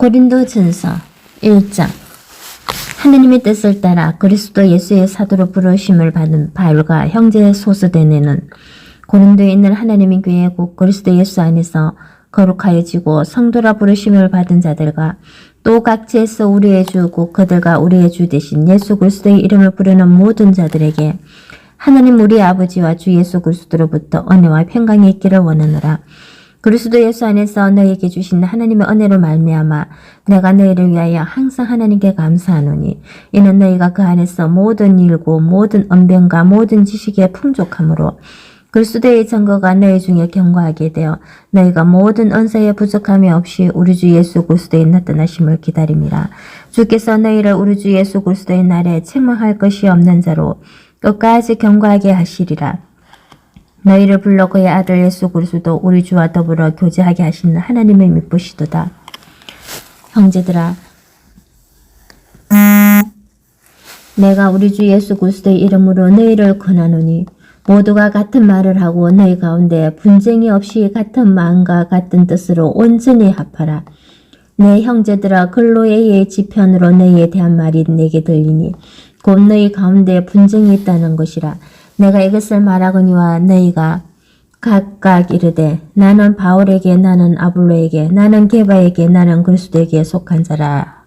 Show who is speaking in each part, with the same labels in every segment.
Speaker 1: 고린도전서 1장. 하느님의 뜻을 따라 그리스도 예수의 사도로 부르심을 받은 바울과 형제 소스데네는 고린도에 있는 하나님의 교회 곧 그리스도 예수 안에서 거룩하여지고 성도라 부르심을 받은 자들과 또 각지에서 우리의 주 곧 그들과 우리의 주 대신 예수 그리스도의 이름을 부르는 모든 자들에게 하나님 우리 아버지와 주 예수 그리스도로부터 은혜와 평강이 있기를 원하노라. 그리스도 예수 안에서 너희에게 주신 하나님의 은혜로 말미암아 내가 너희를 위하여 항상 하나님께 감사하노니 이는 너희가 그 안에서 모든 일고 모든 언변과 모든 지식에 풍족함으로 그리스도의 증거가 너희 중에 견고하게 되어 너희가 모든 은사에 부족함이 없이 우리 주 예수 그리스도의 나타나심을 기다림이라. 주께서 너희를 우리 주 예수 그리스도의 날에 책망할 것이 없는 자로 끝까지 견고하게 하시리라. 너희를 불러 그의 아들 예수 그리스도 우리 주와 더불어 교제하게 하시는 하나님의 미쁘시도다. 형제들아, 내가 우리 주 예수 그리스도의 이름으로 너희를 권하노니 모두가 같은 말을 하고 너희 가운데 분쟁이 없이 같은 마음과 같은 뜻으로 온전히 합하라. 내 형제들아, 근로의 지편으로 너희에 대한 말이 내게 들리니 곧 너희 가운데 분쟁이 있다는 것이라. 내가 이것을 말하거니와 너희가 각각 이르되 나는 바울에게 나는 아볼로에게 나는 게바에게 나는 그리스도에게 속한 자라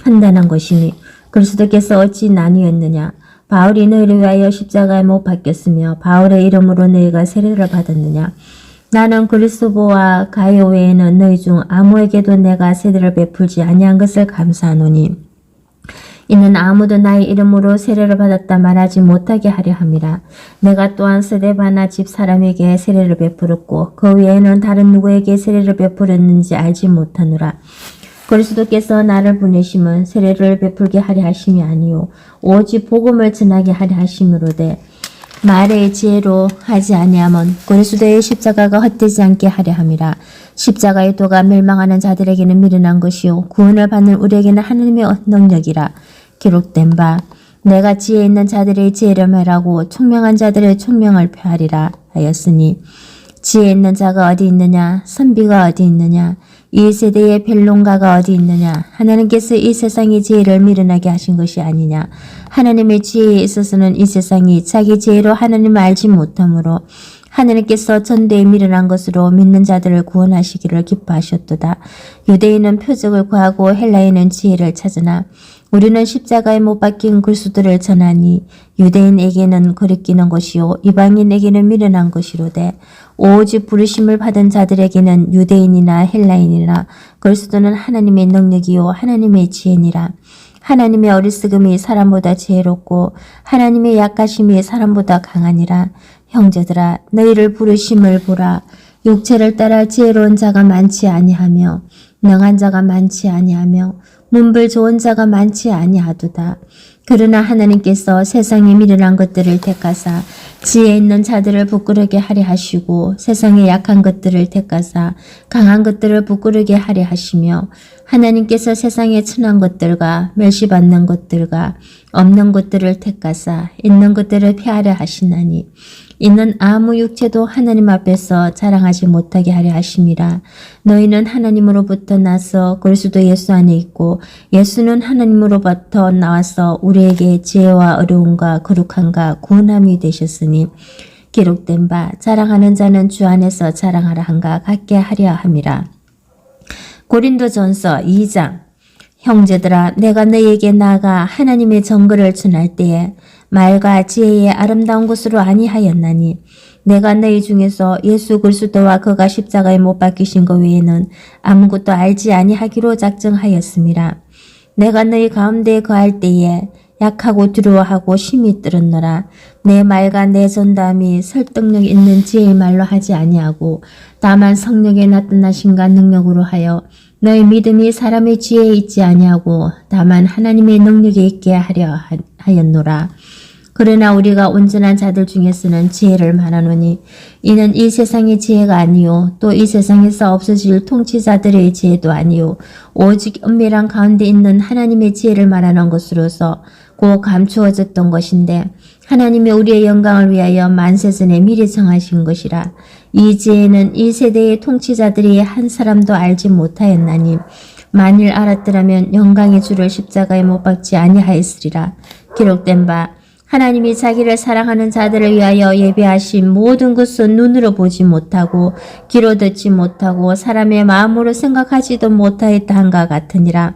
Speaker 1: 한다는 것이니 그리스도께서 어찌 나뉘었느냐. 바울이 너희를 위하여 십자가에 못 박혔으며 바울의 이름으로 너희가 세례를 받았느냐. 나는 그리스도와 가요 외에는 너희 중 아무에게도 내가 세례를 베풀지 아니한 것을 감사하노니 이는 아무도 나의 이름으로 세례를 받았다 말하지 못하게 하려 함이라. 내가 또한 스데바나 집 사람에게 세례를 베풀었고 그 외에는 다른 누구에게 세례를 베풀었는지 알지 못하노라. 그리스도께서 나를 보내심은 세례를 베풀게 하려 하심이 아니요 오직 복음을 전하게 하려 하심으로되 말의 지혜로 하지 아니함은 그리스도의 십자가가 헛되지 않게 하려 함이라. 십자가의 도가 멸망하는 자들에게는 미련한 것이요 구원을 받는 우리에게는 하나님의 능력이라. 기록된 바 내가 지혜 있는 자들의 지혜를 멸하고 총명한 자들의 총명을 폐하리라 하였으니 지혜 있는 자가 어디 있느냐. 선비가 어디 있느냐. 이 세대의 변론가가 어디 있느냐. 하나님께서 이 세상의 지혜를 미련하게 하신 것이 아니냐. 하나님의 지혜에 있어서는 이 세상이 자기 지혜로 하나님을 알지 못하므로 하나님께서 전대에 미련한 것으로 믿는 자들을 구원하시기를 기뻐하셨도다. 유대인은 표적을 구하고 헬라인은 지혜를 찾으나 우리는 십자가에 못 박힌 그리스도를 전하니 유대인에게는 거리끼는 것이요 이방인에게는 미련한 것이로되 오직 부르심을 받은 자들에게는 유대인이나 헬라인이나 그리스도는 하나님의 능력이요 하나님의 지혜니라. 하나님의 어리석음이 사람보다 지혜롭고 하나님의 약하심이 사람보다 강하니라. 형제들아, 너희를 부르심을 보라. 육체를 따라 지혜로운 자가 많지 아니하며 능한 자가 많지 아니하며 문불 좋은 자가 많지 아니하도다. 그러나 하나님께서 세상에 미련한 것들을 택하사 지혜 있는 자들을 부끄러게 하려 하시고 세상에 약한 것들을 택하사 강한 것들을 부끄러게 하려 하시며 하나님께서 세상에 천한 것들과 멸시받는 것들과 없는 것들을 택하사 있는 것들을 폐하려 하시나니 이는 아무 육체도 하나님 앞에서 자랑하지 못하게 하려 하심이라. 너희는 하나님으로부터 나서 그리스도 예수 안에 있고 예수는 하나님으로부터 나와서 우리에게 지혜와 어려움과 거룩함과 구원함이 되셨으니 기록된 바 자랑하는 자는 주 안에서 자랑하라 한가 같게 하려 함이라. 고린도전서 2장. 형제들아, 내가 너희에게 나아가 하나님의 정거를 전할 때에 말과 지혜의 아름다운 것으로 아니하였나니 내가 너희 중에서 예수 그리스도와 그가 십자가에 못 박히신 것 외에는 아무것도 알지 아니하기로 작정하였음이라. 내가 너희 가운데 거할 때에 약하고 두려워하고 심히 떨었노라. 내 말과 내 전담이 설득력 있는 지혜의 말로 하지 아니하고 다만 성령의 나타나심과 능력으로 하여 너희 믿음이 사람의 지혜에 있지 아니하고 다만 하나님의 능력에 있게 하려 하였노라. 그러나 우리가 온전한 자들 중에서는 지혜를 말하노니 이는 이 세상의 지혜가 아니요 또 이 세상에서 없어질 통치자들의 지혜도 아니요 오직 은밀한 가운데 있는 하나님의 지혜를 말하는 것으로서 곧 감추어졌던 것인데 하나님이 우리의 영광을 위하여 만세전에 미리 정하신 것이라. 이 지혜는 이 세대의 통치자들이 한 사람도 알지 못하였나니 만일 알았더라면 영광의 주를 십자가에 못 박지 아니하였으리라. 기록된 바 하나님이 자기를 사랑하는 자들을 위하여 예비하신 모든 것은 눈으로 보지 못하고 귀로 듣지 못하고 사람의 마음으로 생각하지도 못하였다 한가 같으니라.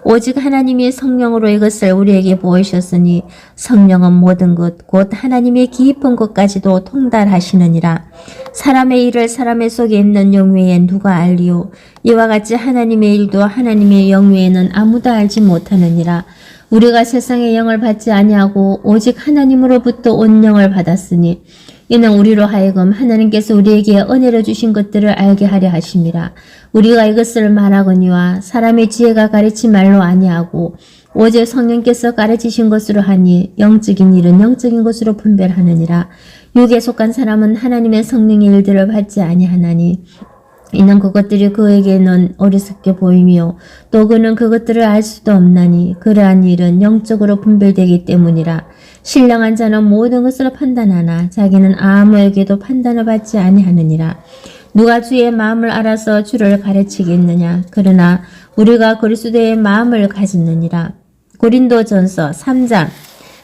Speaker 1: 오직 하나님이 성령으로 이것을 우리에게 보이셨으니 성령은 모든 것 곧 하나님의 깊은 것까지도 통달하시느니라. 사람의 일을 사람의 속에 있는 영 외에 누가 알리요? 이와 같이 하나님의 일도 하나님의 영 외에는 아무도 알지 못하느니라. 우리가 세상의 영을 받지 아니하고 오직 하나님으로부터 온 영을 받았으니 이는 우리로 하여금 하나님께서 우리에게 은혜로 주신 것들을 알게 하려 하심이라. 우리가 이것을 말하거니와 사람의 지혜가 가르친 말로 아니하고 오직 성령께서 가르치신 것으로 하니 영적인 일은 영적인 것으로 분별하느니라. 육에 속한 사람은 하나님의 성령의 일들을 받지 아니하나니 이는 그것들이 그에게는 어리석게 보이며 또 그는 그것들을 알 수도 없나니 그러한 일은 영적으로 분별되기 때문이라. 신령한 자는 모든 것을 판단하나 자기는 아무에게도 판단을 받지 아니하느니라. 누가 주의 마음을 알아서 주를 가르치겠느냐. 그러나 우리가 그리스도의 마음을 가졌느니라. 고린도전서 3장.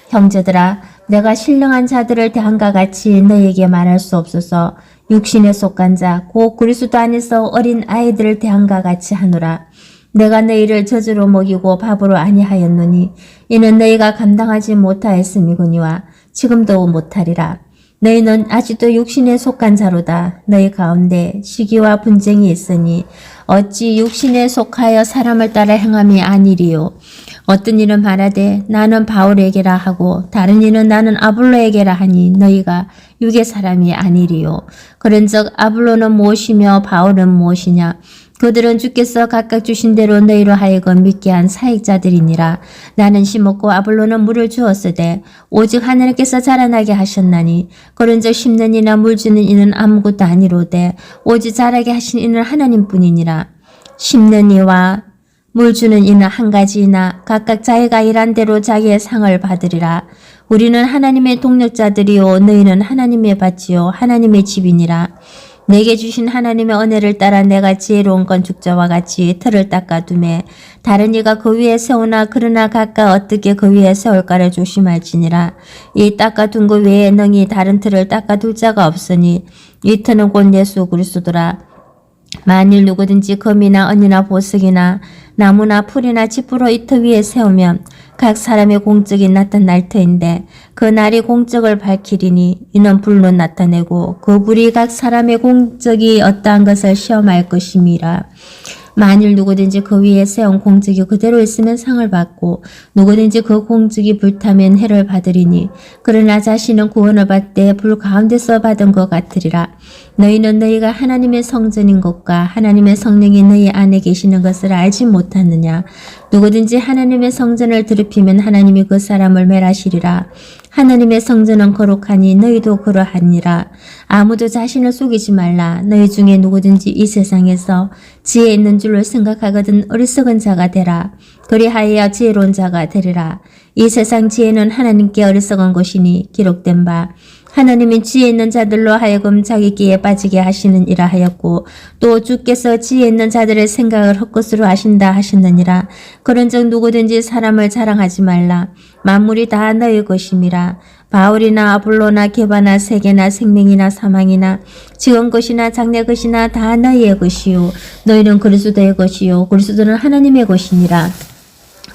Speaker 1: 형제들아, 내가 신령한 자들을 대한과 같이 너희에게 말할 수 없어서 육신에 속한 자, 곧 그리스도 안에서 어린 아이들을 대한과 같이 하노라. 내가 너희를 젖으로 먹이고 밥으로 아니하였노니 이는 너희가 감당하지 못하였음이거니와 지금도 못하리라. 너희는 아직도 육신에 속한 자로다. 너희 가운데 시기와 분쟁이 있으니 어찌 육신에 속하여 사람을 따라 행함이 아니리요. 어떤 이는 말하되 나는 바울에게라 하고 다른 이는 나는 아볼로에게라 하니 너희가 육의 사람이 아니리요. 그런즉 아볼로는 무엇이며 바울은 무엇이냐. 그들은 주께서 각각 주신 대로 너희로 하여금 믿게 한 사역자들이니라. 나는 심었고 아볼로는 물을 주었으되 오직 하나님께서 자라나게 하셨나니 그런즉 심는 이나 물 주는 이는 아무것도 아니로되 오직 자라게 하신 이는 하나님뿐이니라. 심는 이와 물 주는 이는 한 가지이나 각각 자기가 일한 대로 자기의 상을 받으리라. 우리는 하나님의 동력자들이요 너희는 하나님의 밭이요 하나님의 집이니라. 내게 주신 하나님의 은혜를 따라 내가 지혜로운 건축자와 같이 틀을 닦아두매 다른 이가 그 위에 세우나 그러나 각각 어떻게 그 위에 세울까를 조심할지니라. 이 닦아둔 것 외에 능히 다른 틀을 닦아둘 자가 없으니 이 틀은 곧 예수 그리스도라. 만일 누구든지 금이나 은이나 보석이나 나무나 풀이나 짚으로 이 터 위에 세우면 각 사람의 공적이 나타날 터인데 그 날이 공적을 밝히리니 이는 불로 나타내고 그 불이 각 사람의 공적이 어떠한 것을 시험할 것임이라. 만일 누구든지 그 위에 세운 공적이 그대로 있으면 상을 받고 누구든지 그 공적이 불타면 해를 받으리니 그러나 자신은 구원을 받되 불 가운데서 받은 것 같으리라. 너희는 너희가 하나님의 성전인 것과 하나님의 성령이 너희 안에 계시는 것을 알지 못하느냐. 누구든지 하나님의 성전을 더럽히면 하나님이 그 사람을 멸하시리라. 하나님의 성전은 거룩하니 너희도 그러하니라. 아무도 자신을 속이지 말라. 너희 중에 누구든지 이 세상에서 지혜 있는 줄로 생각하거든 어리석은 자가 되라. 그리하여 지혜로운 자가 되리라. 이 세상 지혜는 하나님께 어리석은 것이니 기록된 바 하나님이 지혜 있는 자들로 하여금 자기끼에 빠지게 하시느니라 하였고 또 주께서 지혜 있는 자들의 생각을 헛것으로 하신다 하셨느니라. 그런즉 누구든지 사람을 자랑하지 말라. 만물이 다 너희 것임이라. 바울이나 아볼로나 게바나 세계나 생명이나 사망이나 지금 것이나 장래 것이나 다 너희의 것이요 너희는 그리스도의 것이요 그리스도는 하나님의 것이니라.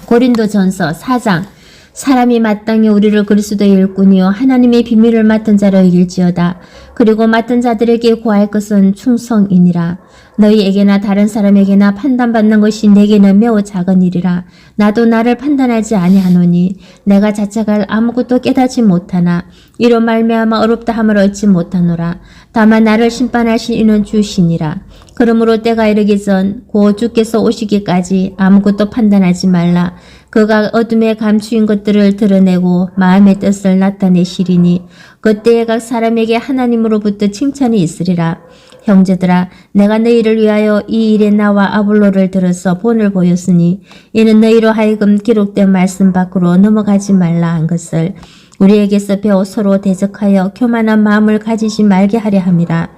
Speaker 1: 고린도전서 4장. 사람이 마땅히 우리를 그리스도의 일꾼이요 하나님의 비밀을 맡은 자로 이길지어다. 그리고 맡은 자들에게 구할 것은 충성이니라. 너희에게나 다른 사람에게나 판단받는 것이 내게는 매우 작은 일이라. 나도 나를 판단하지 아니하노니 내가 자책할 아무것도 깨닫지 못하나 이로 말미암아 어렵다 함을 얻지 못하노라. 다만 나를 심판하신 이는 주시니라. 그러므로 때가 이르기 전 곧 주께서 오시기까지 아무것도 판단하지 말라. 그가 어둠에 감추인 것들을 드러내고 마음의 뜻을 나타내시리니 그때에 각 사람에게 하나님으로부터 칭찬이 있으리라. 형제들아, 내가 너희를 위하여 이 일에 나와 아볼로를 들어서 본을 보였으니 이는 너희로 하여금 기록된 말씀 밖으로 넘어가지 말라 한 것을 우리에게서 배워 서로 대적하여 교만한 마음을 가지지 말게 하려 함이라.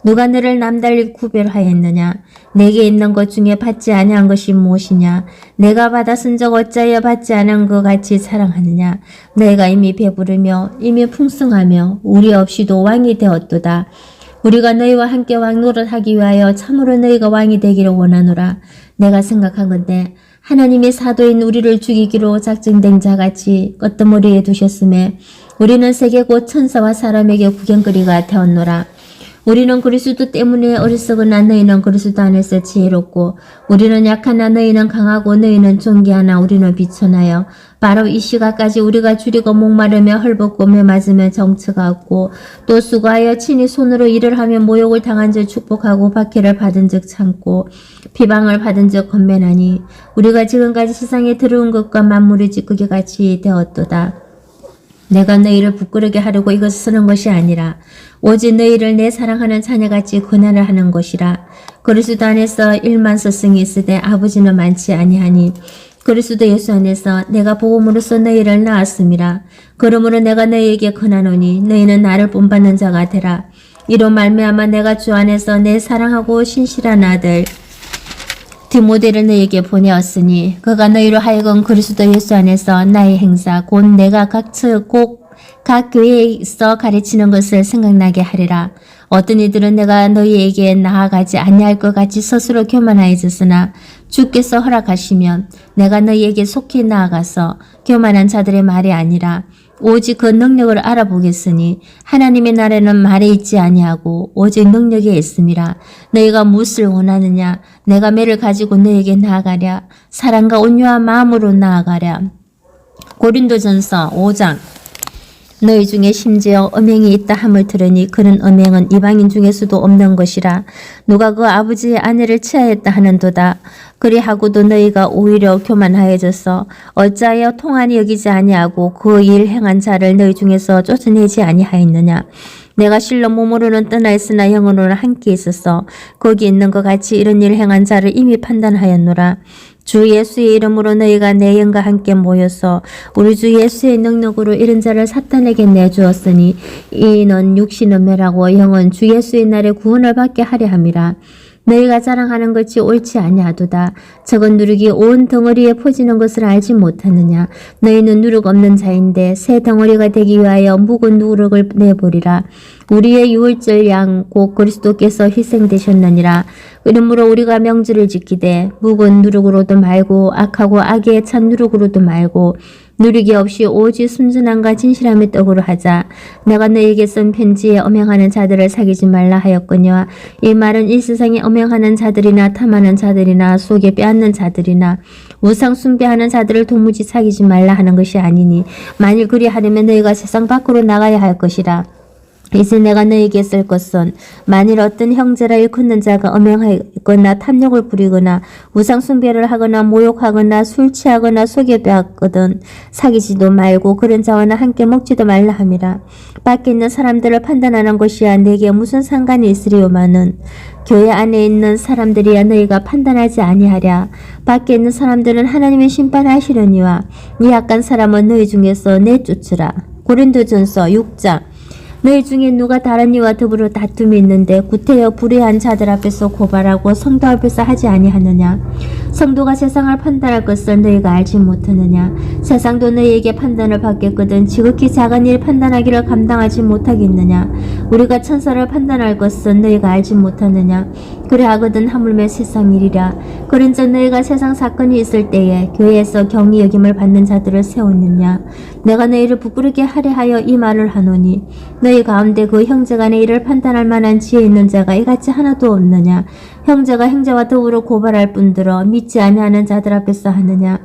Speaker 1: 누가 너를 남달리 구별하였느냐? 내게 있는 것 중에 받지 아니한 것이 무엇이냐? 내가 받았은 적 어찌하여 받지 않은 것 같이 사랑하느냐? 내가 이미 배부르며 이미 풍성하며 우리 없이도 왕이 되었도다. 우리가 너희와 함께 왕노릇하기 위하여 참으로 너희가 왕이 되기를 원하노라. 내가 생각한 건데 하나님이 사도인 우리를 죽이기로 작정된 자같이 끄트머리에 두셨음에 우리는 세계 곧 천사와 사람에게 구경거리가 되었노라. 우리는 그리스도 때문에 어리석으나 너희는 그리스도 안에서 지혜롭고 우리는 약하나 너희는 강하고 너희는 존귀하나 우리는 비천하여 바로 이 시각까지 우리가 줄이고 목마르며 헐벗고 매맞으며 정처가 없고 또 수고하여 친히 손으로 일을 하며 모욕을 당한 즉 축복하고 박해를 받은 즉 참고 비방을 받은 즉 건면하니 우리가 지금까지 세상에 들어온 것과 만물이 찌끄기 같이 되었도다. 내가 너희를 부끄러게 하려고 이것을 쓰는 것이 아니라 오직 너희를 내 사랑하는 자녀같이 권한을 하는 것이라. 그리스도 안에서 1만 스승이 있으되 아버지는 많지 아니하니 그리스도 예수 안에서 내가 복음으로써 너희를 낳았음이라. 그러므로 내가 너희에게 권하노니 너희는 나를 본받는 자가 되라. 이로 말미암아 내가 주 안에서 내 사랑하고 신실한 아들 디모데를 너희에게 보내었으니 그가 너희로 하여금 그리스도 예수 안에서 나의 행사 곧 내가 각 교회에 있어 가르치는 것을 생각나게 하리라. 어떤 이들은 내가 너희에게 나아가지 아니할 것 같이 스스로 교만하여졌으나 주께서 허락하시면 내가 너희에게 속히 나아가서 교만한 자들의 말이 아니라 오직 그 능력을 알아보겠으니 하나님의 나라는 말에 있지 아니하고 오직 능력에 있음이라. 너희가 무엇을 원하느냐? 내가 매를 가지고 너희에게 나아가랴. 사랑과 온유한 마음으로 나아가랴. 고린도전서 5장. 너희 중에 심지어 음행이 있다 함을 들으니 그런 음행은 이방인 중에서도 없는 것이라. 누가 그 아버지의 아내를 취하였다 하는도다. 그리하고도 너희가 오히려 교만하여져서 어찌하여 통한이 여기지 아니하고 그 일 행한 자를 너희 중에서 쫓아내지 아니하였느냐. 내가 실로 몸으로는 떠나 있으나 영으로는 함께 있어서 거기 있는 것 같이 이런 일 행한 자를 이미 판단하였노라. 주 예수의 이름으로 너희가 내 영과 함께 모여서 우리 주 예수의 능력으로 이런 자를 사탄에게 내주었으니 이는 육신은 멸하고 영은 주 예수의 날에 구원을 받게 하려 함이라. 너희가 자랑하는 것이 옳지 아니하도다. 적은 누룩이 온 덩어리에 퍼지는 것을 알지 못하느냐. 너희는 누룩 없는 자인데 새 덩어리가 되기 위하여 묵은 누룩을 내버리라. 우리의 유월절 양 곧 그리스도께서 희생되셨느니라. 이러므로 우리가 명절을 지키되 묵은 누룩으로도 말고 악하고 악에 찬 누룩으로도 말고 누리기 없이 오직 순전함과 진실함의 떡으로 하자. 내가 너희에게 쓴 편지에 음행하는 자들을 사귀지 말라 하였거니와 이 말은 이 세상에 음행하는 자들이나 탐하는 자들이나 속에 빼앗는 자들이나 우상 숭배하는 자들을 도무지 사귀지 말라 하는 것이 아니니 만일 그리하려면 너희가 세상 밖으로 나가야 할 것이라. 이제 내가 너희에게 쓸 것은 만일 어떤 형제라 일컫는 자가 음행하거나 탐욕을 부리거나 우상 숭배를 하거나 모욕하거나 술 취하거나 속여 빼앗거든 사귀지도 말고 그런 자와는 함께 먹지도 말라 함이라. 밖에 있는 사람들을 판단하는 것이야 내게 무슨 상관이 있으리요마는 교회 안에 있는 사람들이야 너희가 판단하지 아니하랴. 밖에 있는 사람들은 하나님이 심판하시려니와 이 악한 사람은 너희 중에서 내쫓으라. 고린도전서 6장. 너희 중에 누가 다른 이와 더불어 다툼이 있는데 구태여 불의한 자들 앞에서 고발하고 성도 앞에서 하지 아니하느냐. 성도가 세상을 판단할 것을 너희가 알지 못하느냐. 세상도 너희에게 판단을 받겠거든 지극히 작은 일 판단하기를 감당하지 못하겠느냐. 우리가 천사를 판단할 것은 너희가 알지 못하느냐. 그래 하거든 하물며 세상 일이라. 그런즉 너희가 세상 사건이 있을 때에 교회에서 경히 여김을 받는 자들을 세웠느냐. 내가 너희를 부끄럽게 하려 하여 이 말을 하노니 너희 가운데 그 형제간의 일을 판단할 만한 지혜 있는 자가 이같이 하나도 없느냐. 형제가 형제와 더불어 고발할 뿐더러 믿지 아니하는 자들 앞에서 하느냐.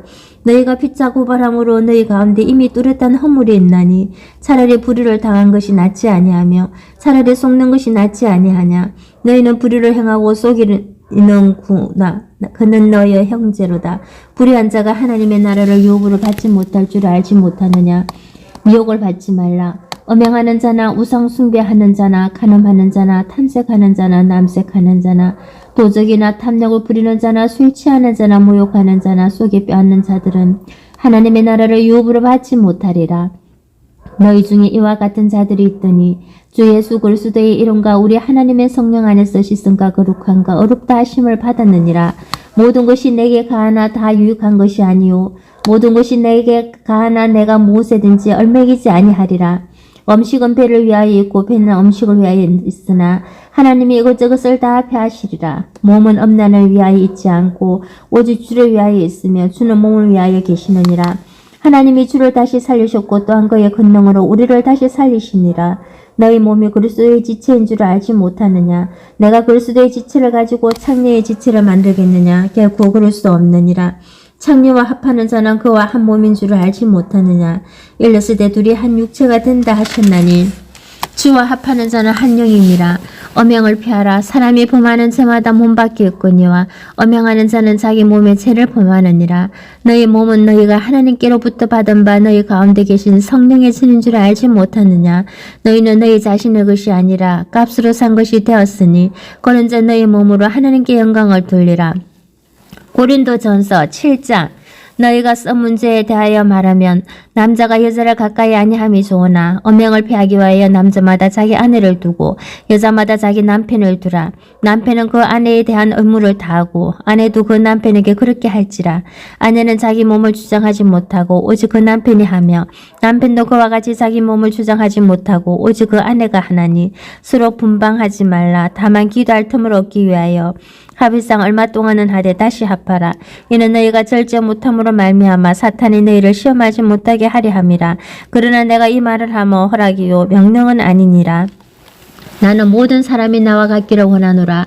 Speaker 1: 너희가 피차 고발함으로 너희 가운데 이미 뚜렷한 허물이 있나니 차라리 불의를 당한 것이 낫지 아니하며 차라리 속는 것이 낫지 아니하냐. 너희는 불의를 행하고 속이는구나. 그는 너희의 형제로다. 불의한 자가 하나님의 나라를 유업으로 받지 못할 줄 알지 못하느냐. 미혹을 받지 말라. 음행하는 자나 우상 숭배하는 자나 간음하는 자나 탐색하는 자나 남색하는 자나 도적이나 탐욕을 부리는 자나 술 취하는 자나 모욕하는 자나 속에 빼앗는 자들은 하나님의 나라를 유업으로 받지 못하리라. 너희 중에 이와 같은 자들이 있더니 주 예수 그리스도의 이름과 우리 하나님의 성령 안에서 씻음과 거룩함과 어렵다 하심을 받았느니라. 모든 것이 내게 가하나 다 유익한 것이 아니요 모든 것이 내게 가하나 내가 무엇에든지 얼매기지 아니하리라. 음식은 배를 위하여 있고 배는 음식을 위하여 있으나 하나님이 이것저것을 다 폐하시리라. 몸은 음란을 위하여 있지 않고 오직 주를 위하여 있으며 주는 몸을 위하여 계시느니라. 하나님이 주를 다시 살리셨고 또한 그의 권능으로 우리를 다시 살리시니라. 너희 몸이 그리스도의 지체인 줄 알지 못하느냐? 내가 그리스도의 지체를 가지고 창녀의 지체를 만들겠느냐? 결코 그럴 수 없느니라. 창녀와 합하는 자는 그와 한 몸인 줄을 알지 못하느냐? 일렀으되 둘이 한 육체가 된다 하셨나니 주와 합하는 자는 한 영이니라. 엄행을 피하라. 사람이 범하는 죄마다 몸밖에 없거니와 엄행하는 자는 자기 몸의 죄를 범하느니라. 너희 몸은 너희가 하나님께로부터 받은 바 너희 가운데 계신 성령의 신인 줄 알지 못하느냐? 너희는 너희 자신의 것이 아니라 값으로 산 것이 되었으니 그런즉 너희 몸으로 하나님께 영광을 돌리라. 고린도전서 7장. 너희가 써 문제에 대하여 말하면 남자가 여자를 가까이 아니함이 좋으나 엄행을 피하기 위하여 남자마다 자기 아내를 두고 여자마다 자기 남편을 두라. 남편은 그 아내에 대한 의무를 다하고 아내도 그 남편에게 그렇게 할지라. 아내는 자기 몸을 주장하지 못하고 오직 그 남편이 하며 남편도 그와 같이 자기 몸을 주장하지 못하고 오직 그 아내가 하나니 서로 분방하지 말라. 다만 기도할 틈을 얻기 위하여 합의상 얼마 동안은 하되 다시 합하라. 이는 너희가 절제 못함으로 말미암아 사탄이 너희를 시험하지 못하게 하려 함이라. 그러나 내가 이 말을 하며 허락이요 명령은 아니니라. 나는 모든 사람이 나와 같기를 원하노라.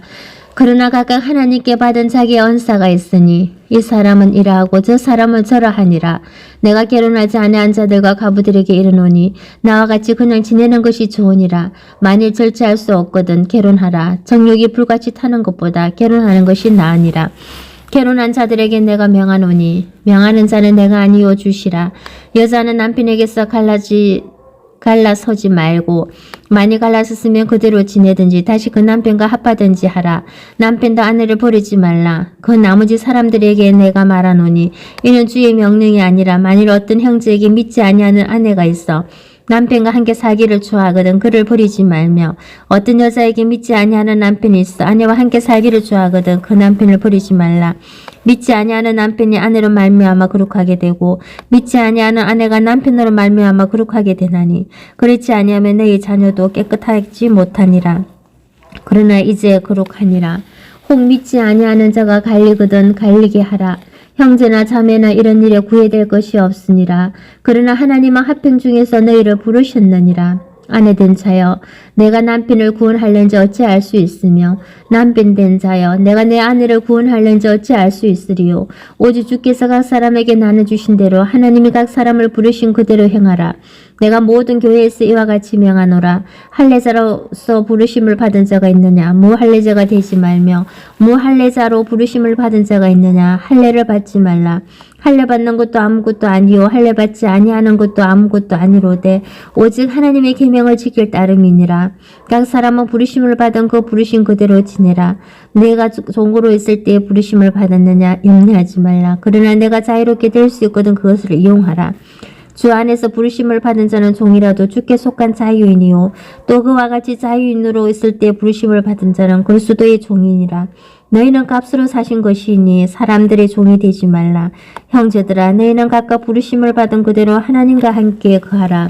Speaker 1: 그러나 각각 하나님께 받은 자기의 언사가 있으니 이 사람은 이러하고 저 사람은 저러하니라. 내가 결혼하지 아니한 자들과 가부들에게 이르노니 나와 같이 그냥 지내는 것이 좋으니라. 만일 절제할 수 없거든 결혼하라. 정욕이 불같이 타는 것보다 결혼하는 것이 나으니라. 결혼한 자들에게 내가 명하노니 명하는 자는 내가 아니요 주시라. 여자는 남편에게서 갈라서지 말고 많이 갈라섰으면 그대로 지내든지 다시 그 남편과 합하든지 하라. 남편도 아내를 버리지 말라. 그 나머지 사람들에게 내가 말하노니 이는 주의 명령이 아니라 만일 어떤 형제에게 믿지 아니하는 아내가 있어 남편과 함께 살기를 좋아하거든 그를 버리지 말며 어떤 여자에게 믿지 아니하는 남편이 있어 아내와 함께 살기를 좋아하거든 그 남편을 버리지 말라. 믿지 아니하는 남편이 아내로 말미암아 거룩하게 되고 믿지 아니하는 아내가 남편으로 말미암아 거룩하게 되나니 그렇지 아니하면 너희 자녀도 깨끗하지 못하니라. 그러나 이제 거룩하니라. 혹 믿지 아니하는 자가 갈리거든 갈리게 하라. 형제나 자매나 이런 일에 구애될 것이 없으니라. 그러나 하나님은 합행 중에서 너희를 부르셨느니라. 아내된 자여 내가 남편을 구원할는지 어찌 알 수 있으며 남편된 자여 내가 내 아내를 구원할는지 어찌 알 수 있으리요. 오직 주께서 각 사람에게 나눠주신 대로 하나님이 각 사람을 부르신 그대로 행하라. 내가 모든 교회에서 이와 같이 명하노라. 할례자로서 부르심을 받은 자가 있느냐 무할례자가 되지 말며 무할례자로 부르심을 받은 자가 있느냐 할례를 받지 말라. 할례 받는 것도 아무것도 아니요 할례 받지 아니하는 것도 아무것도 아니로되 오직 하나님의 계명을 지킬 따름이니라. 각 사람은 부르심을 받은 그 부르심 그대로 지내라. 내가 종으로 있을 때에 부르심을 받았느냐 염려하지 말라. 그러나 내가 자유롭게 될 수 있거든 그것을 이용하라. 주 안에서 부르심을 받은 자는 종이라도 주께 속한 자유인이요 또 그와 같이 자유인으로 있을 때 부르심을 받은 자는 그리스도의 종이니라. 너희는 값으로 사신 것이니 사람들의 종이 되지 말라. 형제들아 너희는 각각 부르심을 받은 그대로 하나님과 함께 거하라.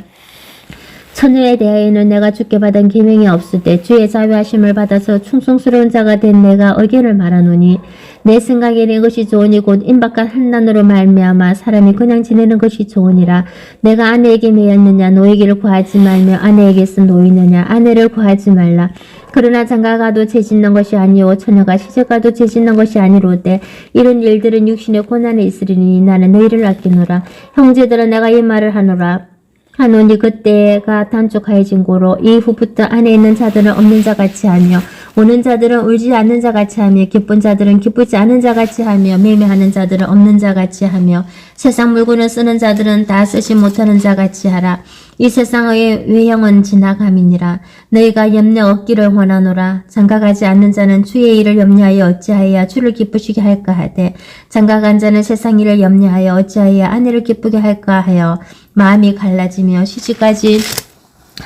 Speaker 1: 처녀에 대하여는 내가 주께 받은 계명이 없을 때 주의 자유하심을 받아서 충성스러운 자가 된 내가 의견을 말하노니 내 생각에는 이것이 좋으니 곧 임박한 환난으로 말미암아 사람이 그냥 지내는 것이 좋으니라. 내가 아내에게 매였느냐 노이기를 구하지 말며 아내에게서 노이느냐 아내를 구하지 말라. 그러나 장가가도 죄짓는 것이 아니요 처녀가 시집가도 죄짓는 것이 아니로되 이런 일들은 육신의 고난에 있으리니 나는 너희를 아끼노라. 형제들은 내가 이 말을 하노니 그때가 단축하여진 고로 이후부터 안에 있는 자들은 없는 자 같이 하며 우는 자들은 울지 않는 자같이 하며 기쁜 자들은 기쁘지 않은 자같이 하며 매매하는 자들은 없는 자같이 하며 세상 물건을 쓰는 자들은 다 쓰지 못하는 자같이 하라. 이 세상의 외형은 지나감이니라. 너희가 염려 얻기를 원하노라. 장가가지 않는 자는 주의 일을 염려하여 어찌하여 주를 기쁘시게 할까 하되 장가간 자는 세상 일을 염려하여 어찌하여 아내를 기쁘게 할까 하여 마음이 갈라지며 시집가지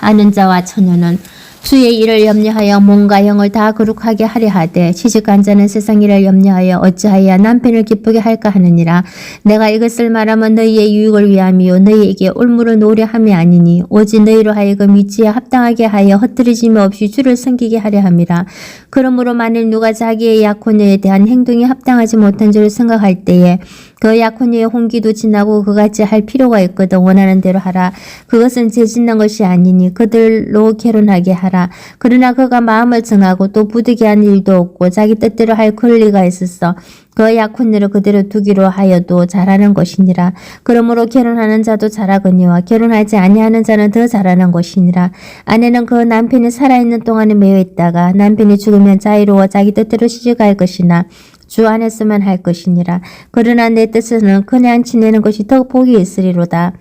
Speaker 1: 않은 자와 처녀는 주의 일을 염려하여 몸과 영을 다 거룩하게 하려 하되 시집간 자는 세상 일을 염려하여 어찌하여 남편을 기쁘게 할까 하느니라. 내가 이것을 말하면 너희의 유익을 위함이요 너희에게 올무를 놓으려 함이 아니니 오직 너희로 하여금 위치에 합당하게 하여 헛들이짐 없이 주를 섬기게 하려 함이라. 그러므로 만일 누가 자기의 약혼녀에 대한 행동이 합당하지 못한 줄 생각할 때에 그 약혼녀의 홍기도 지나고 그같이 할 필요가 있거든 원하는 대로 하라. 그것은 죄짓는 것이 아니니 그들로 결혼하게 하라. 그러나 그가 마음을 정하고 또 부득이한 일도 없고 자기 뜻대로 할 권리가 있었어. 그 약혼녀를 그대로 두기로 하여도 잘하는 것이니라. 그러므로 결혼하는 자도 잘하거니와 결혼하지 아니하는 자는 더 잘하는 것이니라. 아내는 그 남편이 살아있는 동안에 매여 있다가 남편이 죽으면 자유로워 자기 뜻대로 시집갈 것이나 주 안에서만 할 것이니라. 그러나 내 뜻에는 그냥 지내는 것이 더 복이 있으리로다.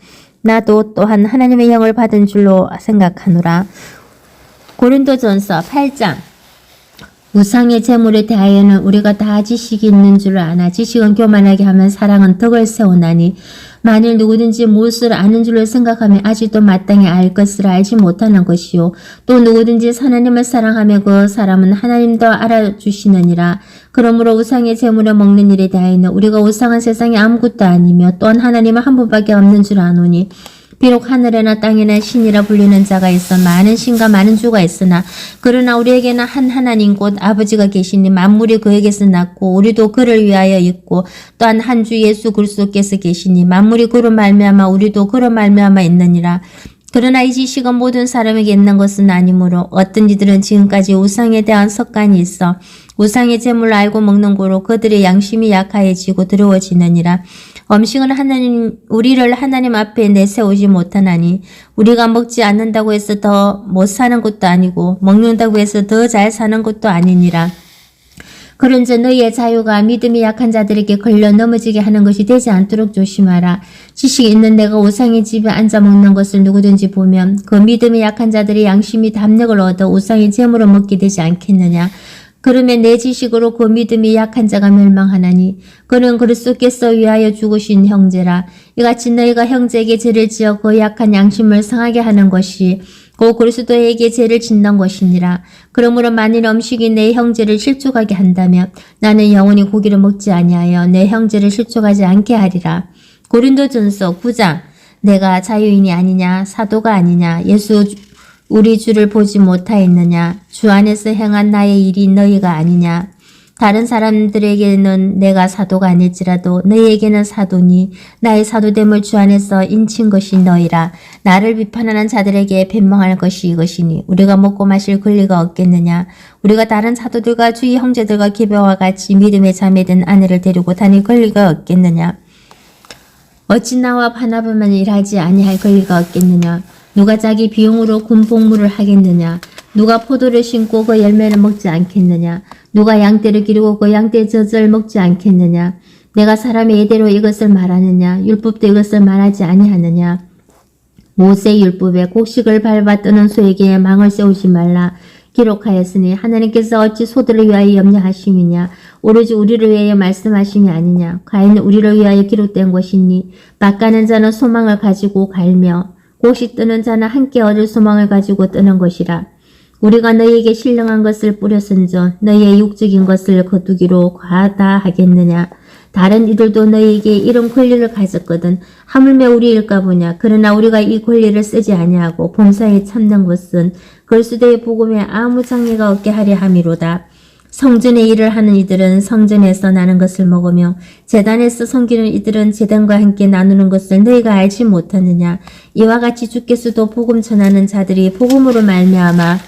Speaker 1: 나도 또한 하나님의 영을 받은 줄로 생각하노라. 고린도전서 8장. 우상의 재물에 대하여는 우리가 다 지식이 있는 줄 아나 지식은 교만하게 하면 사랑은 덕을 세우나니 만일 누구든지 무엇을 아는 줄로 생각하면 아직도 마땅히 알 것을 알지 못하는 것이요 또 누구든지 하나님을 사랑하며 그 사람은 하나님도 알아주시느니라. 그러므로 우상의 재물을 먹는 일에 대하여는 우리가 우상한 세상에 아무것도 아니며 또한 하나님은 한 분밖에 없는 줄 아노니 비록 하늘에나 땅에나 신이라 불리는 자가 있어 많은 신과 많은 주가 있으나 그러나 우리에게는 한 하나님 곧 아버지가 계시니 만물이 그에게서 났고 우리도 그를 위하여 있고 또한 한 주 예수 그리스도께서 계시니 만물이 그로 말미암아 우리도 그로 말미암아 있느니라. 그러나 이 지식은 모든 사람에게 있는 것은 아니므로 어떤 이들은 지금까지 우상에 대한 습관이 있어 우상의 재물을 알고 먹는 고로 그들의 양심이 약하여지고 두려워지느니라. 음식은 우리를 하나님 앞에 내세우지 못하나니 우리가 먹지 않는다고 해서 더 못 사는 것도 아니고 먹는다고 해서 더 잘 사는 것도 아니니라. 그런즉 너희의 자유가 믿음이 약한 자들에게 걸려 넘어지게 하는 것이 되지 않도록 조심하라. 지식이 있는 내가 우상의 집에 앉아 먹는 것을 누구든지 보면 그 믿음이 약한 자들의 양심이 담력을 얻어 우상의 재물을 먹게 되지 않겠느냐. 그러면 내 지식으로 그 믿음이 약한 자가 멸망하나니 그는 그리스도께서 위하여 죽으신 형제라. 이같이 너희가 형제에게 죄를 지어 그 약한 양심을 상하게 하는 것이 곧 그리스도에게 죄를 짓는 것이니라. 그러므로 만일 음식이 내 형제를 실족하게 한다면 나는 영원히 고기를 먹지 아니하여 내 형제를 실족하지 않게 하리라. 고린도전서 9장. 내가 자유인이 아니냐 사도가 아니냐 예수 우리 주를 보지 못하였느냐 주 안에서 행한 나의 일이 너희가 아니냐. 다른 사람들에게는 내가 사도가 아닐지라도 너희에게는 사도니 나의 사도됨을 주 안에서 인친 것이 너희라. 나를 비판하는 자들에게 변명할 것이 이것이니 우리가 먹고 마실 권리가 없겠느냐. 우리가 다른 사도들과 주의 형제들과 기별와 같이 믿음에 자매된 아내를 데리고 다닐 권리가 없겠느냐. 어찌 나와 바나바만 일하지 아니할 권리가 없겠느냐. 누가 자기 비용으로 군복무를 하겠느냐. 누가 포도를 심고 그 열매를 먹지 않겠느냐. 누가 양떼를 기르고 그 양떼의 젖을 먹지 않겠느냐. 내가 사람의 예대로 이것을 말하느냐. 율법도 이것을 말하지 아니하느냐. 모세의 율법에 곡식을 밟아 뜨는 소에게 망을 세우지 말라. 기록하였으니 하나님께서 어찌 소들을 위하여 염려하심이냐. 오로지 우리를 위하여 말씀하심이 아니냐. 과연 우리를 위하여 기록된 것이니 밭가는 자는 소망을 가지고 갈며 곡식 뜨는 자는 함께 얻을 소망을 가지고 뜨는 것이라. 우리가 너희에게 신령한 것을 뿌렸은즉 너희의 육적인 것을 거두기로 과다하겠느냐. 다른 이들도 너희에게 이런 권리를 가졌거든 하물며 우리일까 보냐. 그러나 우리가 이 권리를 쓰지 아니하고 범사에 참는 것은 그리스도의 복음에 아무 장애가 없게 하려 함이로다. 성전의 일을 하는 이들은 성전에서 나는 것을 먹으며 제단에서 섬기는 이들은 제단과 함께 나누는 것을 너희가 알지 못하느냐. 이와 같이 주께서도 복음 전하는 자들이 복음으로 말미암아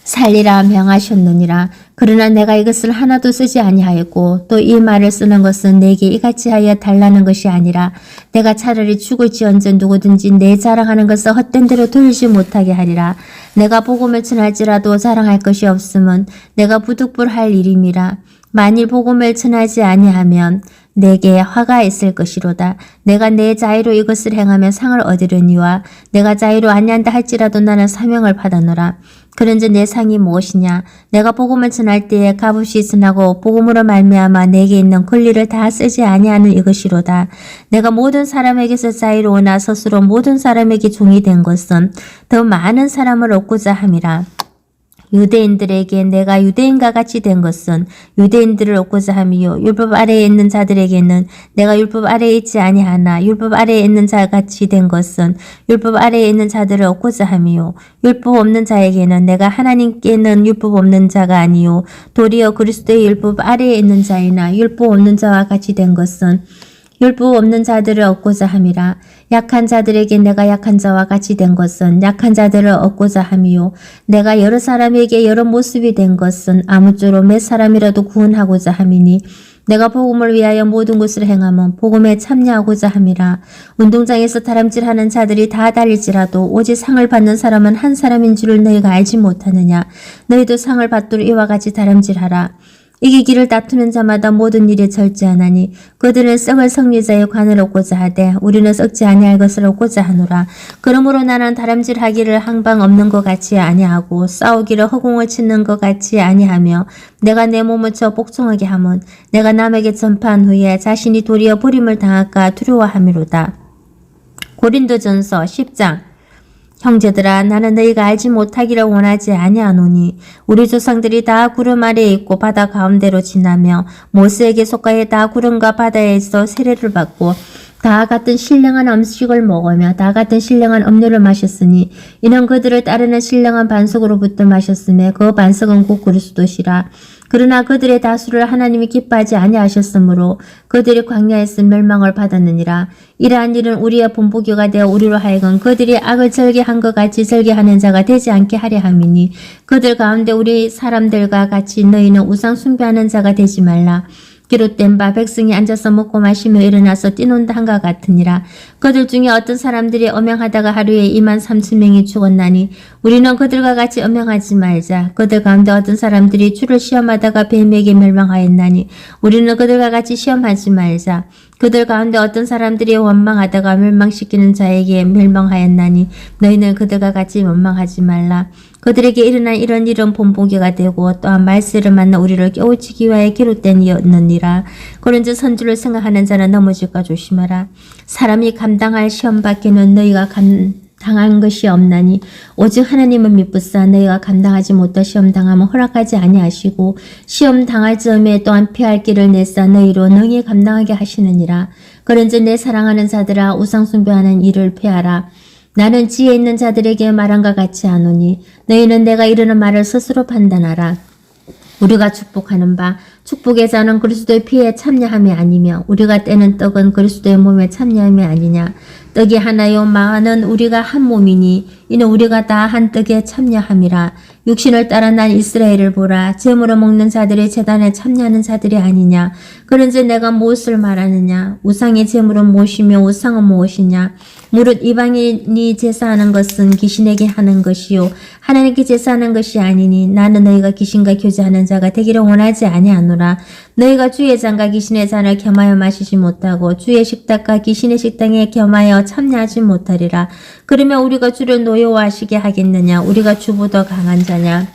Speaker 1: 살리라 명하셨느니라. 그러나 내가 이것을 하나도 쓰지 아니하였고 또 이 말을 쓰는 것은 내게 이같이 하여 달라는 것이 아니라 내가 차라리 죽을지언정 누구든지 내 자랑하는 것을 헛된 대로 돌리지 못하게 하리라. 내가 복음을 전할지라도 자랑할 것이 없음은 내가 부득불할 일임이라. 만일 복음을 전하지 아니하면 내게 화가 있을 것이로다. 내가 내 자의로 이것을 행하면 상을 얻으려니와 내가 자의로 아니한다 할지라도 나는 사명을 받았노라. 그런즉 내 상이 무엇이냐? 내가 복음을 전할 때에 값없이 전하고 복음으로 말미암아 내게 있는 권리를 다 쓰지 아니하는 이것이로다. 내가 모든 사람에게서 자유로우나 스스로 모든 사람에게 종이 된 것은 더 많은 사람을 얻고자 함이라. 유대인들에게 내가 유대인과 같이 된 것은 유대인들을 얻고자 함이요 율법 아래에 있는 자들에게는 내가 율법 아래에 있지 아니하나 율법 아래에 있는 자 같이 된 것은 율법 아래에 있는 자들을 얻고자 함이요 율법 없는 자에게는 내가 하나님께는 율법 없는 자가 아니요 도리어 그리스도의 율법 아래에 있는 자이나 율법 없는 자와 같이 된 것은 율법 없는 자들을 얻고자 함이라. 약한 자들에게 내가 약한 자와 같이 된 것은 약한 자들을 얻고자 함이요 내가 여러 사람에게 여러 모습이 된 것은 아무쪼록 몇 사람이라도 구원하고자 함이니 내가 복음을 위하여 모든 것을 행함은 복음에 참여하고자 함이라. 운동장에서 다람질하는 자들이 다 달릴지라도 오직 상을 받는 사람은 한 사람인 줄을 너희가 알지 못하느냐. 너희도 상을 받도록 이와 같이 다람질하라. 이기기를 다투는 자마다 모든 일에 절제하나니 그들은 썩을 성리자의 관을 얻고자 하되 우리는 썩지 아니할 것을 얻고자 하노라. 그러므로 나는 다람질하기를 항방 없는 것 같이 아니하고 싸우기를 허공을 치는 것 같이 아니하며 내가 내 몸을 쳐 복종하게 함은 내가 남에게 전파한 후에 자신이 도리어 버림을 당할까 두려워함이로다. 고린도전서 10장. 형제들아 나는 너희가 알지 못하기를 원하지 아니하노니 우리 조상들이 다 구름 아래에 있고 바다 가운데로 지나며 모세에게 속하여 다 구름과 바다에서 세례를 받고 다 같은 신령한 음식을 먹으며 다 같은 신령한 음료를 마셨으니 이는 그들을 따르는 신령한 반석으로부터 마셨으며 그 반석은 곧 그리스도시라. 그러나 그들의 다수를 하나님이 기뻐하지 아니하셨으므로 그들이 광야에서 멸망을 받았느니라. 이러한 일은 우리의 본보기가 되어 우리로 하여금 그들이 악을 절개한 것 같이 절개하는 자가 되지 않게 하려 함이니 그들 가운데 우리 사람들과 같이 너희는 우상 숭배하는 자가 되지 말라. 기록된 바 백성이 앉아서 먹고 마시며 일어나서 뛰논다 한과 같으니라. 그들 중에 어떤 사람들이 엄행하다가 하루에 23,000명이 죽었나니 우리는 그들과 같이 엄행하지 말자. 그들 가운데 어떤 사람들이 주를 시험하다가 뱀에게 멸망하였나니 우리는 그들과 같이 시험하지 말자. 그들 가운데 어떤 사람들이 원망하다가 멸망시키는 자에게 멸망하였나니 너희는 그들과 같이 원망하지 말라. 그들에게 일어난 이런 일은 본보기가 되고 또한 말세를 만나 우리를 깨우치기 위하여 기록된 이었느니라. 그런즉 선주를 생각하는 자는 넘어질까 조심하라. 사람이 감당할 시험 밖에는 너희가 당한 것이 없나니 오직 하나님은 미쁘사 너희가 감당하지 못할 시험 당하면 허락하지 아니하시고 시험 당할 즈음에 또한 피할 길을 내사 너희로 능히 감당하게 하시느니라. 그런즉 내 사랑하는 자들아 우상 숭배하는 일을 피하라. 나는 지혜 있는 자들에게 말한과 같이 하노니 너희는 내가 이르는 말을 스스로 판단하라. 우리가 축복하는 바 축복의 자는 그리스도의 피에 참여함이 아니며 우리가 떼는 떡은 그리스도의 몸에 참여함이 아니냐. 떡이 하나요 많은 우리가 한 몸이니 이는 우리가 다 한 떡에 참여함이라. 육신을 따라 난 이스라엘을 보라. 제물을 먹는 자들의 제단에 참여하는 자들이 아니냐. 그런즉 내가 무엇을 말하느냐. 우상의 제물은 무엇이며 우상은 무엇이냐. 무릇 이방인이 제사하는 것은 귀신에게 하는 것이요 하나님께 제사하는 것이 아니니 나는 너희가 귀신과 교제하는 자가 되기를 원하지 아니하노라. 너희가 주의 잔과 귀신의 잔을 겸하여 마시지 못하고 주의 식탁과 귀신의 식당에 겸하여 참여하지 못하리라. 그러면 우리가 주를 노여워하시게 하겠느냐. 우리가 주보다 강한 자냐.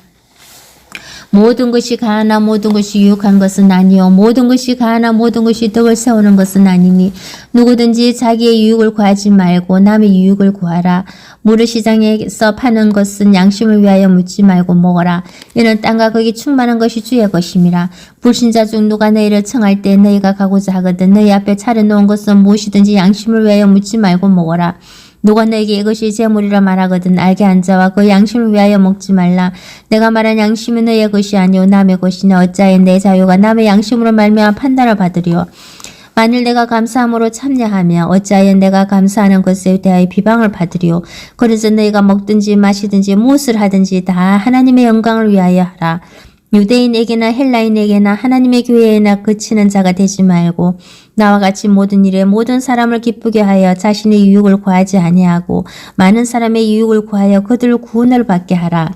Speaker 1: 모든 것이 가하나 모든 것이 유익한 것은 아니요 모든 것이 가하나 모든 것이 덕을 세우는 것은 아니니 누구든지 자기의 유익을 구하지 말고 남의 유익을 구하라. 무릇 시장에서 파는 것은 양심을 위하여 묻지 말고 먹어라. 이는 땅과 거기 충만한 것이 주의 것임이라. 불신자 중 누가 너희를 청할 때 너희가 가고자 하거든 너희 앞에 차려놓은 것은 무엇이든지 양심을 위하여 묻지 말고 먹어라. 누가 너에게 이것이 제물이라 말하거든 알게 한 자와 그 양심을 위하여 먹지 말라. 내가 말한 양심은 너의 것이 아니오 남의 것이냐. 어찌하여 내 자유가 남의 양심으로 말미암아 판단을 받으리요. 만일 내가 감사함으로 참여하며 어찌하여 내가 감사하는 것에 대하여 비방을 받으리요. 그래서 너희가 먹든지 마시든지 무엇을 하든지 다 하나님의 영광을 위하여 하라. 유대인에게나 헬라인에게나 하나님의 교회에나 그치는 자가 되지 말고 나와 같이 모든 일에 모든 사람을 기쁘게 하여 자신의 유익을 구하지 아니하고 많은 사람의 유익을 구하여 그들 구원을 받게 하라.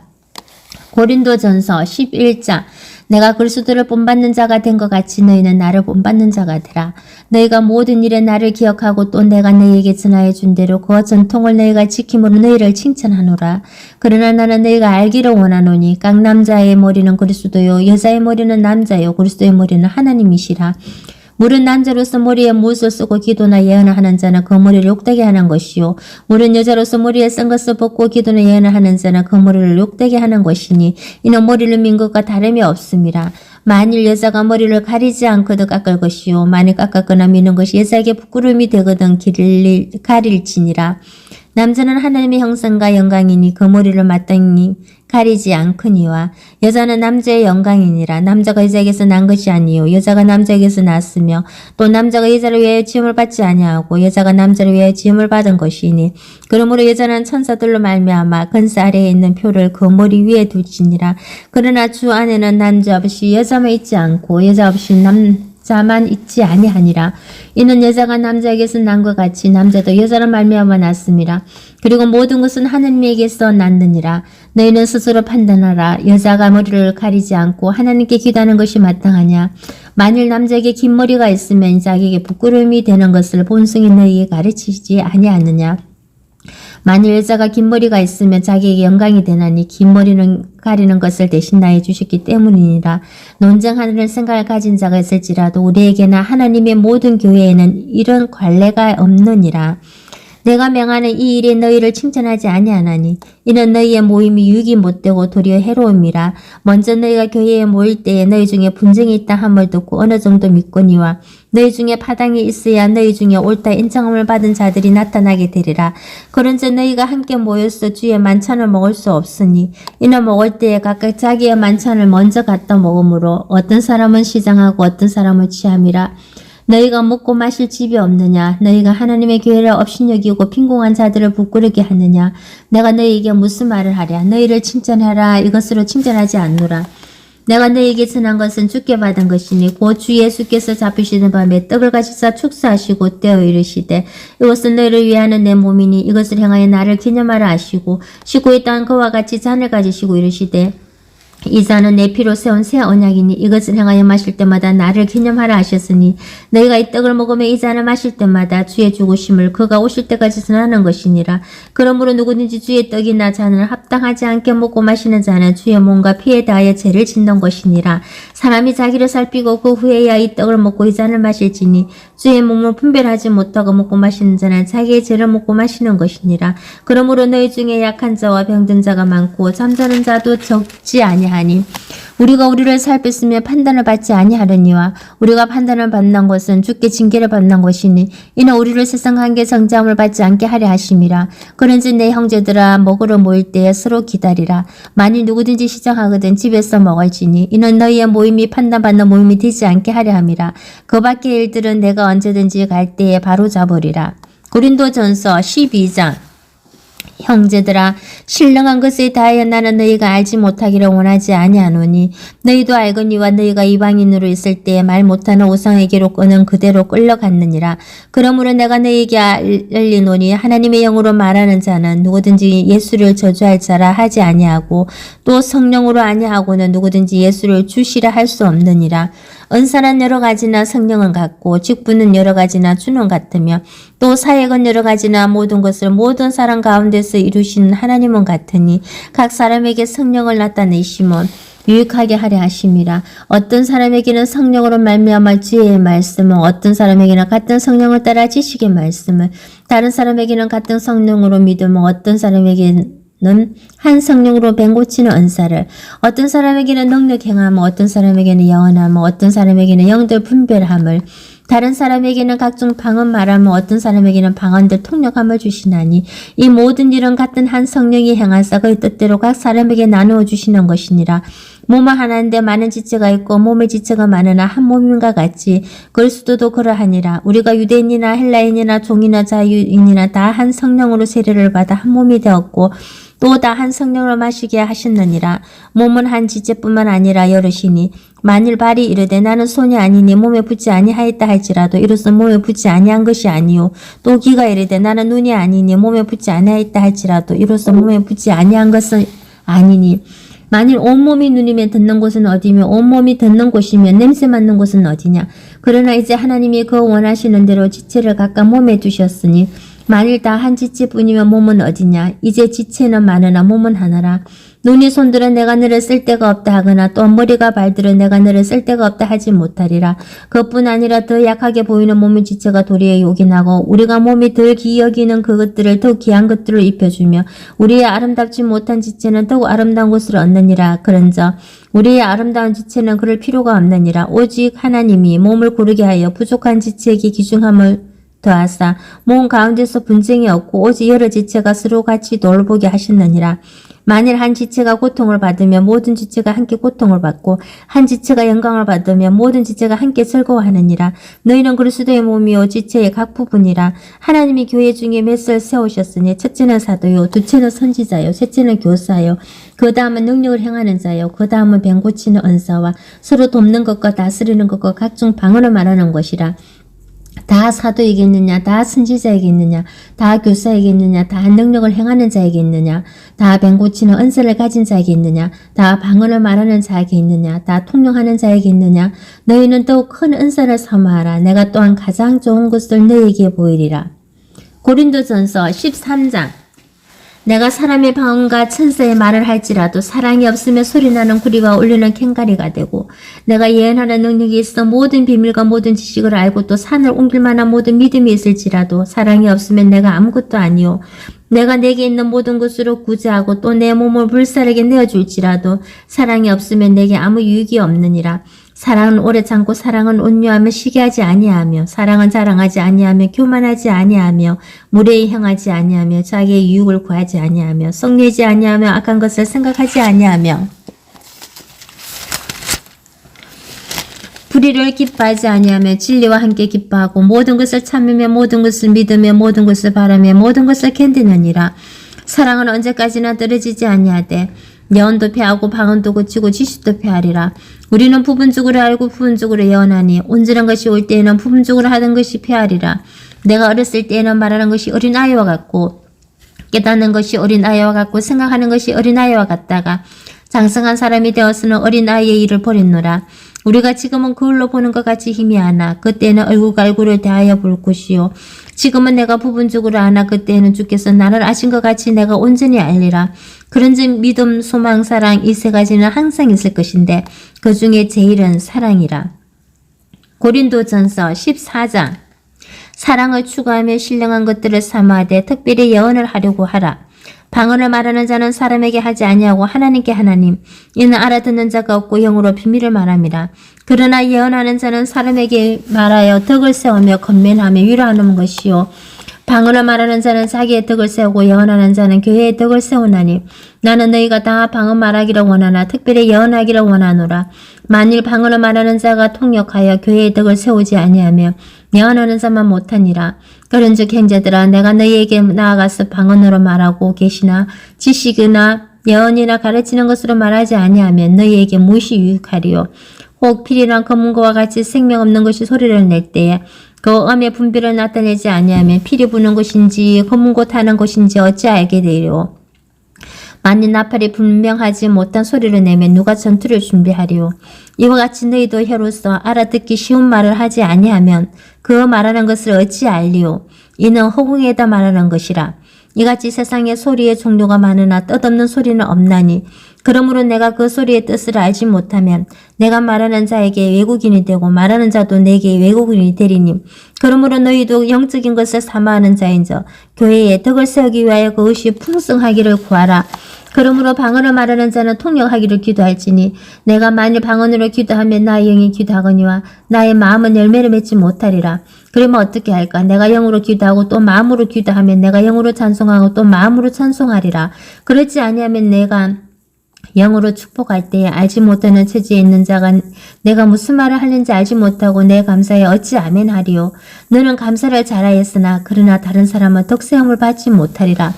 Speaker 1: 고린도전서 11장 내가 그리스도를 본받는 자가 된 것 같이 너희는 나를 본받는 자가 되라. 너희가 모든 일에 나를 기억하고 또 내가 너희에게 전하여 준 대로 그 전통을 너희가 지킴으로 너희를 칭찬하노라. 그러나 나는 너희가 알기를 원하노니 각 남자의 머리는 그리스도요 여자의 머리는 남자요 그리스도의 머리는 하나님이시라. 물은 남자로서 머리에 무엇을 쓰고 기도나 예언을 하는 자는 그 머리를 욕되게 하는 것이요. 물은 여자로서 머리에 쓴 것을 벗고 기도나 예언을 하는 자는 그 머리를 욕되게 하는 것이니 이는 머리를 민 것과 다름이 없음이라. 만일 여자가 머리를 가리지 않거든 깎을 것이요. 만일 깎았거나 미는 것이 여자에게 부끄러움이 되거든 가릴지니라. 남자는 하나님의 형상과 영광이니 그 머리를 마땅히 가리지 않거니와 여자는 남자의 영광이니라. 남자가 여자에게서 난 것이 아니요 여자가 남자에게서 났으며 또 남자가 여자를 위하여 지음을 받지 아니하고 여자가 남자를 위하여 지음을 받은 것이니 그러므로 여자는 천사들로 말미암아 근사 아래에 있는 표를 그 머리 위에 둘지니라. 그러나 주 안에는 남자 없이 여자만 있지 않고 여자 없이 남자만 있지 아니하니라. 이는 여자가 남자에게서 난 것 같이 남자도 여자로 말미암아 났음이라. 그리고 모든 것은 하나님에게서 났느니라. 너희는 스스로 판단하라. 여자가 머리를 가리지 않고 하나님께 기도하는 것이 마땅하냐. 만일 남자에게 긴 머리가 있으면 자기에게 부끄러움이 되는 것을 본성이 너희에게 가르치지 아니하느냐. 만일 여자가 긴 머리가 있으면 자기에게 영광이 되나니 긴 머리는 가리는 것을 대신하여 주셨기 때문이니라. 논쟁하는 생각을 가진 자가 있을지라도 우리에게나 하나님의 모든 교회에는 이런 관례가 없느니라. 내가 명하는 이 일에 너희를 칭찬하지 아니하나니 이는 너희의 모임이 유익이 못되고 도리어 해로움이라. 먼저 너희가 교회에 모일 때에 너희 중에 분쟁이 있다 함을 듣고 어느 정도 믿거니와 너희 중에 파당이 있어야 너희 중에 옳다 인정함을 받은 자들이 나타나게 되리라. 그런즉 너희가 함께 모여서 주의 만찬을 먹을 수 없으니 이는 먹을 때에 각각 자기의 만찬을 먼저 갖다 먹으므로 어떤 사람은 시장하고 어떤 사람은 취함이라. 너희가 먹고 마실 집이 없느냐? 너희가 하나님의 교회를 업신여기고 빈공한 자들을 부끄럽게 하느냐? 내가 너희에게 무슨 말을 하랴? 너희를 칭찬하라. 이것으로 칭찬하지 않노라. 내가 너희에게 전한 것은 주께 받은 것이니 곧 주 예수께서 잡히시는 밤에 떡을 가지사 축사하시고 떼어 이르시되 이것은 너희를 위하는 내 몸이니 이것을 행하여 나를 기념하라 하시고 씻고 있던 그와 같이 잔을 가지시고 이르시되 이 잔은 내 피로 세운 새 언약이니 이것을 행하여 마실 때마다 나를 기념하라 하셨으니 너희가 이 떡을 먹으며 이 잔을 마실 때마다 주의 죽으심을 그가 오실 때까지 전하는 것이니라. 그러므로 누구든지 주의 떡이나 잔을 합당하지 않게 먹고 마시는 자는 주의 몸과 피에 대하여 죄를 짓는 것이니라. 사람이 자기를 살피고 그 후에야 이 떡을 먹고 이 잔을 마실지니 주의 몸을 분별하지 못하고 먹고 마시는 자는 자기의 죄를 먹고 마시는 것이니라. 그러므로 너희 중에 약한 자와 병든 자가 많고 잠자는 자도 적지 아니하니 우리가 우리를 살폈으며 판단을 받지 아니하려니와 우리가 판단을 받는 것은 주께 징계를 받는 것이니 이는 우리를 세상 한계 정죄함을 받지 않게 하려 하심이라. 그런즉 내 형제들아 먹으러 모일 때에 서로 기다리라. 만일 누구든지 시장하거든 집에서 먹을지니 이는 너희의 모임이 판단받는 모임이 되지 않게 하려 함이라. 그 밖의 일들은 내가 언제든지 갈 때에 바로 잡으리라. 고린도전서 12장 형제들아 신령한 것에 대하여 나는 너희가 알지 못하기를 원하지 아니하노니 너희도 알거니와 너희가 이방인으로 있을 때에 말 못하는 우상에게로 끄는 그대로 끌려갔느니라. 그러므로 내가 너희에게 알리노니 하나님의 영으로 말하는 자는 누구든지 예수를 저주할 자라 하지 아니하고 또 성령으로 아니하고는 누구든지 예수를 주시라 할 수 없느니라. 은사는 여러 가지나 성령은 같고 직분은 여러 가지나 주는 같으며 또 사역은 여러 가지나 모든 것을 모든 사람 가운데서 이루신 하나님은 같으니 각 사람에게 성령을 나타내심은 유익하게 하려 하심이라. 어떤 사람에게는 성령으로 말미암아 지혜의 말씀은 어떤 사람에게는 같은 성령을 따라 지식의 말씀을 다른 사람에게는 같은 성령으로 믿음은 어떤 사람에게는 한 성령으로 뱀 고치는 은사를 어떤 사람에게는 능력 행함을 어떤 사람에게는 예언함을 어떤 사람에게는 영들 분별함을 다른 사람에게는 각종 방언 말함을 어떤 사람에게는 방언들 통역함을 주시나니 이 모든 일은 같은 한 성령이 행하사 그의 뜻대로 각 사람에게 나누어 주시는 것이니라. 몸은 하나인데 많은 지체가 있고 몸의 지체가 많으나 한 몸인가 같이 그리스도도 그러하니라. 우리가 유대인이나 헬라인이나 종이나 자유인이나 다 한 성령으로 세례를 받아 한 몸이 되었고 또 다 한 성령을 마시게 하셨느니라. 몸은 한 지체뿐만 아니라 여럿이니 만일 발이 이르되 나는 손이 아니니 몸에 붙지 아니하였다 할지라도 이로써 몸에 붙지 아니한 것이 아니요 또 귀가 이르되 나는 눈이 아니니 몸에 붙지 아니하였다 할지라도 이로써 몸에 붙지 아니한 것은 아니니 만일 온몸이 눈이면 듣는 곳은 어디며 온몸이 듣는 곳이면 냄새 맡는 곳은 어디냐. 그러나 이제 하나님이 그 원하시는 대로 지체를 각각 몸에 두셨으니 만일 다 한 지체뿐이면 몸은 어디냐. 이제 지체는 많으나 몸은 하나라. 눈이 손들은 내가 너를 쓸 데가 없다 하거나 또 머리가 발들은 내가 너를 쓸 데가 없다 하지 못하리라. 그뿐 아니라 더 약하게 보이는 몸의 지체가 도리에 요긴하고 우리가 몸이 덜 귀히 여기는 그것들을 더 귀한 것들을 입혀주며 우리의 아름답지 못한 지체는 더욱 아름다운 것을 얻느니라. 그런즉 우리의 아름다운 지체는 그럴 필요가 없느니라. 오직 하나님이 몸을 고르게 하여 부족한 지체에게 기중함을 더하사 몸 가운데서 분쟁이 없고 오직 여러 지체가 서로 같이 돌보게 하셨느니라. 만일 한 지체가 고통을 받으면 모든 지체가 함께 고통을 받고 한 지체가 영광을 받으면 모든 지체가 함께 즐거워하느니라. 너희는 그리스도의 몸이요 지체의 각 부분이라. 하나님이 교회 중에 맷을 세우셨으니 첫째는 사도요 둘째는 선지자요 셋째는 교사요 그 다음은 능력을 행하는 자요 그 다음은 병 고치는 은사와 서로 돕는 것과 다스리는 것과 각종 방언을 말하는 것이라. 다 사도에게 있느냐, 다 선지자에게 있느냐, 다 교사에게 있느냐, 다 능력을 행하는 자에게 있느냐, 다 병 고치는 은사를 가진 자에게 있느냐, 다 방언을 말하는 자에게 있느냐, 다 통용하는 자에게 있느냐. 너희는 더욱 큰 은사를 삼아하라. 내가 또한 가장 좋은 것을 너희에게 보이리라. 고린도전서 13장. 내가 사람의 방언과 천사의 말을 할지라도 사랑이 없으면 소리나는 구리와 울리는 캥가리가 되고 내가 예언하는 능력이 있어 모든 비밀과 모든 지식을 알고 또 산을 옮길 만한 모든 믿음이 있을지라도 사랑이 없으면 내가 아무것도 아니요 내가 내게 있는 모든 것으로 구제하고 또 내 몸을 불사르게 내어줄지라도 사랑이 없으면 내게 아무 유익이 없느니라. 사랑은 오래 참고 사랑은 온유하며 시기하지 아니하며 사랑은 자랑하지 아니하며 교만하지 아니하며 무례히 행하지 아니하며 자기의 유익을 구하지 아니하며 성내지 아니하며 악한 것을 생각하지 아니하며 불의를 기뻐하지 아니하며 진리와 함께 기뻐하고 모든 것을 참으며 모든 것을 믿으며 모든 것을 바라며 모든 것을 견디느니라. 사랑은 언제까지나 떨어지지 아니하되 예언도 폐하고 방언도 고치고 지식도 폐하리라. 우리는 부분적으로 알고 부분적으로 예언하니 온전한 것이 올 때에는 부분적으로 하던 것이 폐하리라. 내가 어렸을 때에는 말하는 것이 어린아이와 같고 깨닫는 것이 어린아이와 같고 생각하는 것이 어린아이와 같다가 장성한 사람이 되어서는 어린아이의 일을 버렸노라. 우리가 지금은 거울로 보는 것 같이 희미하나 그때는 얼굴과 얼굴을 대하여 볼 것이요 지금은 내가 부분적으로 아나 그때는 주께서 나를 아신 것 같이 내가 온전히 알리라. 그런즉 믿음, 소망, 사랑 이 세 가지는 항상 있을 것인데 그 중에 제일은 사랑이라. 고린도전서 14장. 사랑을 추구하며 신령한 것들을 삼아되 특별히 예언을 하려고 하라. 방언을 말하는 자는 사람에게 하지 아니하고 하나님께 하나님. 이는 알아듣는 자가 없고 영으로 비밀을 말함이라. 그러나 예언하는 자는 사람에게 말하여 덕을 세우며 건면하며 위로하는 것이요. 방언을 말하는 자는 자기의 덕을 세우고 예언하는 자는 교회의 덕을 세우나니 나는 너희가 다 방언 말하기를 원하나 특별히 예언하기를 원하노라. 만일 방언을 말하는 자가 통역하여 교회의 덕을 세우지 아니하며 예언하는 자만 못하니라. 그런즉 형제들아 내가 너희에게 나아가서 방언으로 말하고 계시나 지식이나 예언이나 가르치는 것으로 말하지 아니하면 너희에게 무엇이 유익하리요. 혹 피리랑 검은고와 같이 생명 없는 것이 소리를 낼 때에 그 음의 분별을 나타내지 아니하면 피리 부는 것인지 검은고 타는 것인지 어찌 알게 되리요. 만일 나팔이 분명하지 못한 소리를 내면 누가 전투를 준비하리요. 이와 같이 너희도 혀로서 알아듣기 쉬운 말을 하지 아니하면 그 말하는 것을 어찌 알리요. 이는 허공에다 말하는 것이라. 이같이 세상에 소리의 종류가 많으나 뜻없는 소리는 없나니 그러므로 내가 그 소리의 뜻을 알지 못하면 내가 말하는 자에게 외국인이 되고 말하는 자도 내게 외국인이 되리니 그러므로 너희도 영적인 것을 삼아하는 자인저 교회에 덕을 세우기 위하여 그것이 풍성하기를 구하라. 그러므로 방언을 말하는 자는 통역하기를 기도할지니 내가 만일 방언으로 기도하면 나의 영이 기도하거니와 나의 마음은 열매를 맺지 못하리라. 그러면 어떻게 할까? 내가 영으로 기도하고 또 마음으로 기도하면 내가 영으로 찬송하고 또 마음으로 찬송하리라. 그렇지 아니하면 내가 영으로 축복할 때에 알지 못하는 처지에 있는 자가 내가 무슨 말을 하는지 알지 못하고 내 감사에 어찌 아멘하리요. 너는 감사를 잘하였으나 그러나 다른 사람은 덕세함을 받지 못하리라.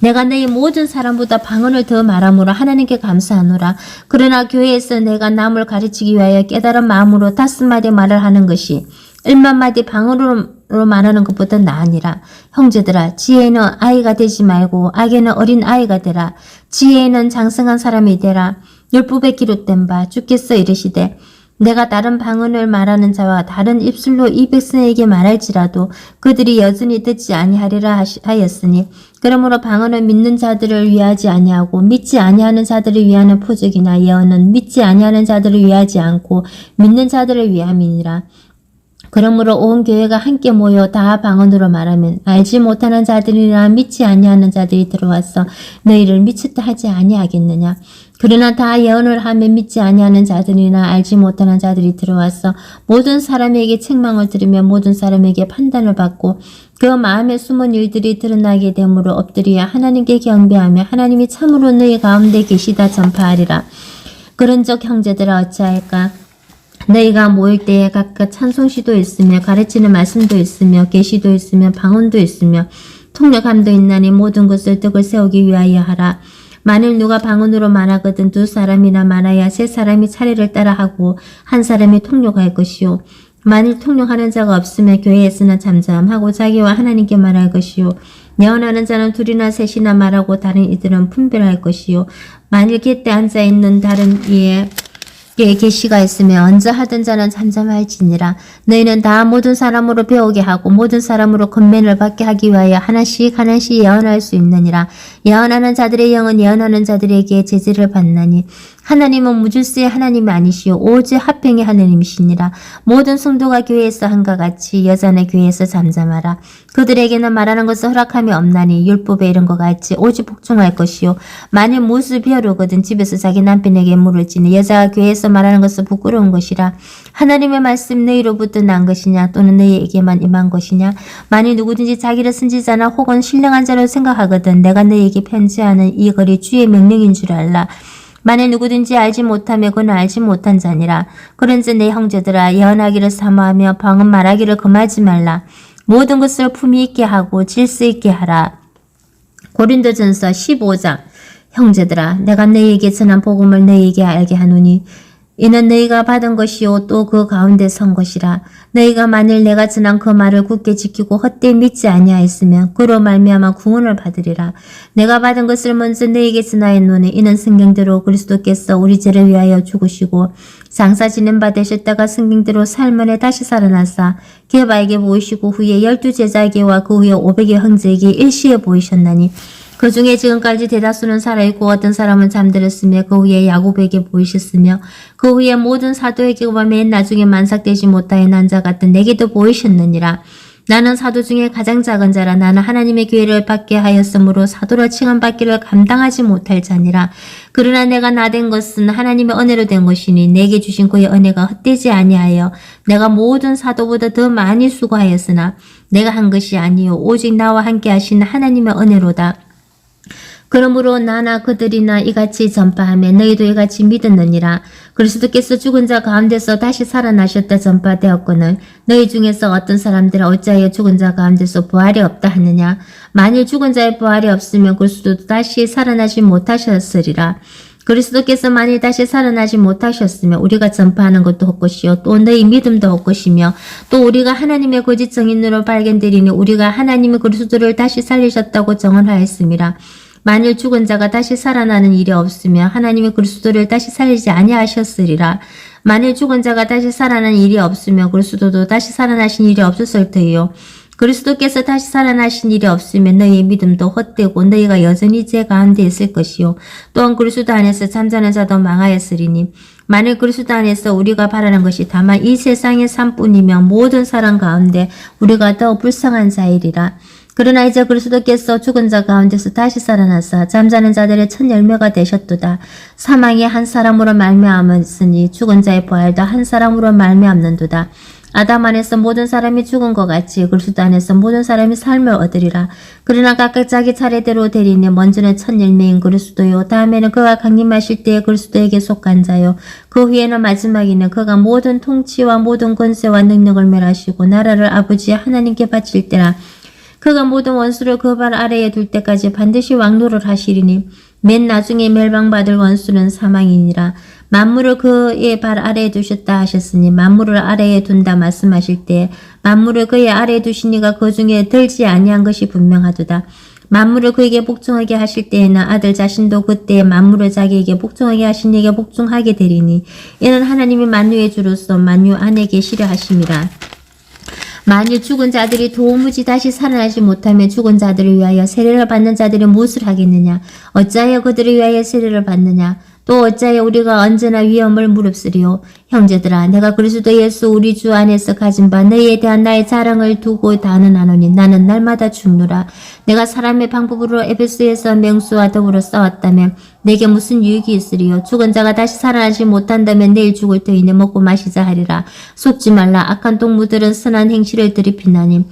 Speaker 1: 내가 너희 모든 사람보다 방언을 더 말함으로 하나님께 감사하노라. 그러나 교회에서 내가 남을 가르치기 위하여 깨달은 마음으로 5마디 말을 하는 것이 1만마디 방언으로 말하는 것보다 나으니라. 형제들아, 지혜는 아이가 되지 말고 악에는 어린 아이가 되라. 지혜는 장성한 사람이 되라. 율법에 기록된 바 주께서 이르시되 내가 다른 방언을 말하는 자와 다른 입술로 이 백성에게 말할지라도 그들이 여전히 듣지 아니하리라 하였으니 그러므로 방언은 믿는 자들을 위하지 아니하고 믿지 아니하는 자들을 위하는 표적이나 예언은 믿지 아니하는 자들을 위하지 않고 믿는 자들을 위함이니라. 그러므로 온 교회가 함께 모여 다 방언으로 말하면 알지 못하는 자들이나 믿지 아니하는 자들이 들어와서 너희를 미쳤다 하지 아니하겠느냐. 그러나 다 예언을 하면 믿지 아니하는 자들이나 알지 못하는 자들이 들어와서 모든 사람에게 책망을 들으며 모든 사람에게 판단을 받고 그 마음에 숨은 일들이 드러나게 되므로 엎드려 하나님께 경배하며 하나님이 참으로 너희 가운데 계시다 전파하리라. 그런즉 형제들아 어찌할까. 너희가 모일 때에 각각 찬송시도 있으며 가르치는 말씀도 있으며 계시도 있으며 방언도 있으며 통역함도 있나니 모든 것을 덕을 세우기 위하여 하라. 만일 누가 방언으로 말하거든 2사람이나 말하여 3사람이 차례를 따라하고 1사람이 통역할 것이요. 만일 통역하는 자가 없으면 교회에서는 잠잠하고 자기와 하나님께 말할 것이요. 예언하는 자는 2이나 3이나 말하고 다른 이들은 분별할 것이요. 만일 곁에 앉아있는 다른 이에 계시가 있으며 언제 하던 자는 잠잠할지니라. 너희는 다 모든 사람으로 배우게 하고 모든 사람으로 권면을 받게 하기 위하여 하나씩 예언할 수 있느니라. 예언하는 자들의 영은 예언하는 자들에게 제지를 받나니 하나님은 무질서의 하나님이 아니시오 오직 화평의 하나님이시니라. 모든 성도가 교회에서 한과 같이 여자는 교회에서 잠잠하라. 그들에게는 말하는 것을 허락함이 없나니 율법에 이른 것 같이 오직 복종할 것이요. 만일 무엇을 비하려거든 집에서 자기 남편에게 물을지니 여자가 교회에서 말하는 것은 부끄러운 것이라. 하나님의 말씀 너희로부터 난 것이냐 또는 너희에게만 임한 것이냐. 만일 누구든지 자기를 선지자나 혹은 신령한 자로 생각하거든 내가 너희에게 편지하는 이 글이 주의 명령인 줄 알라. 만일 누구든지 알지 못하며 그는 알지 못한 자니라. 그런즉 내 형제들아 예언하기를 사모하며 방언 말하기를 금하지 말라. 모든 것을 품위 있게 하고 질서 있게 하라. 고린도전서 15장. 형제들아 내가 너희에게 전한 복음을 너희에게 알게 하노니 이는 너희가 받은 것이요 또 그 가운데 선 것이라. 너희가 만일 내가 전한 그 말을 굳게 지키고 헛되이 믿지 아니하였으면 그로 말미암아 구원을 받으리라. 내가 받은 것을 먼저 너희에게 전하였노니 이는 성경대로 그리스도께서 우리 죄를 위하여 죽으시고 장사 지낸 바 되셨다가 성경대로 삶은에 다시 살아나사 게바에게 보이시고 후에 12제자에게와 그 후에 500의 형제에게 일시에 보이셨나니 그 중에 지금까지 대다수는 살아있고 어떤 사람은 잠들었으며 그 후에 야곱에게 보이셨으며 그 후에 모든 사도에게와 맨 나중에 만삭되지 못하여 난 자 같은 내게도 보이셨느니라. 나는 사도 중에 가장 작은 자라. 나는 하나님의 교회를 받게 하였으므로 사도라 칭함받기를 감당하지 못할 자니라. 그러나 내가 나된 것은 하나님의 은혜로 된 것이니 내게 주신 그의 은혜가 헛되지 아니하여 내가 모든 사도보다 더 많이 수고하였으나 내가 한 것이 아니요 오직 나와 함께 하신 하나님의 은혜로다. 그러므로 나나 그들이나 이같이 전파하며 너희도 이같이 믿었느니라. 그리스도께서 죽은 자 가운데서 다시 살아나셨다 전파되었거늘 너희 중에서 어떤 사람들은 어찌하여 죽은 자 가운데서 부활이 없다 하느냐. 만일 죽은 자의 부활이 없으면 그리스도도 다시 살아나지 못하셨으리라. 그리스도께서 만일 다시 살아나지 못하셨으면 우리가 전파하는 것도 헛것이요 또 너희 믿음도 헛것이며 또 우리가 하나님의 거짓 증인으로 발견되리니 우리가 하나님이 그리스도를 다시 살리셨다고 증언하였음이라. 만일 죽은 자가 다시 살아나는 일이 없으며 하나님이 그리스도를 다시 살리지 아니하셨으리라. 만일 죽은 자가 다시 살아나는 일이 없으며 그리스도도 다시 살아나신 일이 없었을 터이요. 그리스도께서 다시 살아나신 일이 없으면 너희의 믿음도 헛되고 너희가 여전히 죄 가운데 있을 것이요. 또한 그리스도 안에서 잠자는 자도 망하였으리니 만일 그리스도 안에서 우리가 바라는 것이 다만 이 세상의 삶뿐이며 모든 사람 가운데 우리가 더 불쌍한 자이리라. 그러나 이제 그리스도께서 죽은 자 가운데서 다시 살아나사 잠자는 자들의 첫 열매가 되셨도다. 사망이 한 사람으로 말미암았으니 죽은 자의 부활도 한 사람으로 말미암는도다. 아담 안에서 모든 사람이 죽은 것 같이 그리스도 안에서 모든 사람이 삶을 얻으리라. 그러나 각각 자기 차례대로 되리니 먼저는 첫 열매인 그리스도요 다음에는 그가 강림하실 때에 그리스도에게 속한 자요 그 후에는 마지막에는 그가 모든 통치와 모든 권세와 능력을 멸하시고 나라를 아버지 하나님께 바칠 때라. 그가 모든 원수를 그 발 아래에 둘 때까지 반드시 왕노를 하시리니 맨 나중에 멸망받을 원수는 사망이니라. 만물을 그의 발 아래에 두셨다 하셨으니 만물을 아래에 둔다 말씀하실 때 만물을 그의 아래에 두시니가 그 중에 들지 아니한 것이 분명하도다. 만물을 그에게 복종하게 하실 때에는 아들 자신도 그때에 만물을 자기에게 복종하게 하신 이에게 복종하게 되리니 이는 하나님이 만유의 주로서 만유 안에 계시려 하심이라. 만일 죽은 자들이 도무지 다시 살아나지 못하면 죽은 자들을 위하여 세례를 받는 자들이 무엇을 하겠느냐? 어찌하여 그들을 위하여 세례를 받느냐? 또 어찌하여 우리가 언제나 위험을 무릅쓰리요? 형제들아 내가 그리스도 예수 우리 주 안에서 가진 바 너희에 대한 나의 자랑을 두고 단언하노니 나는 날마다 죽노라. 내가 사람의 방법으로 에베소에서 맹수와 더불어 싸웠다면 내게 무슨 유익이 있으리요? 죽은 자가 다시 살아나지 못한다면 내일 죽을 터이니 먹고 마시자 하리라. 속지 말라. 악한 동무들은 선한 행실을 들이피나니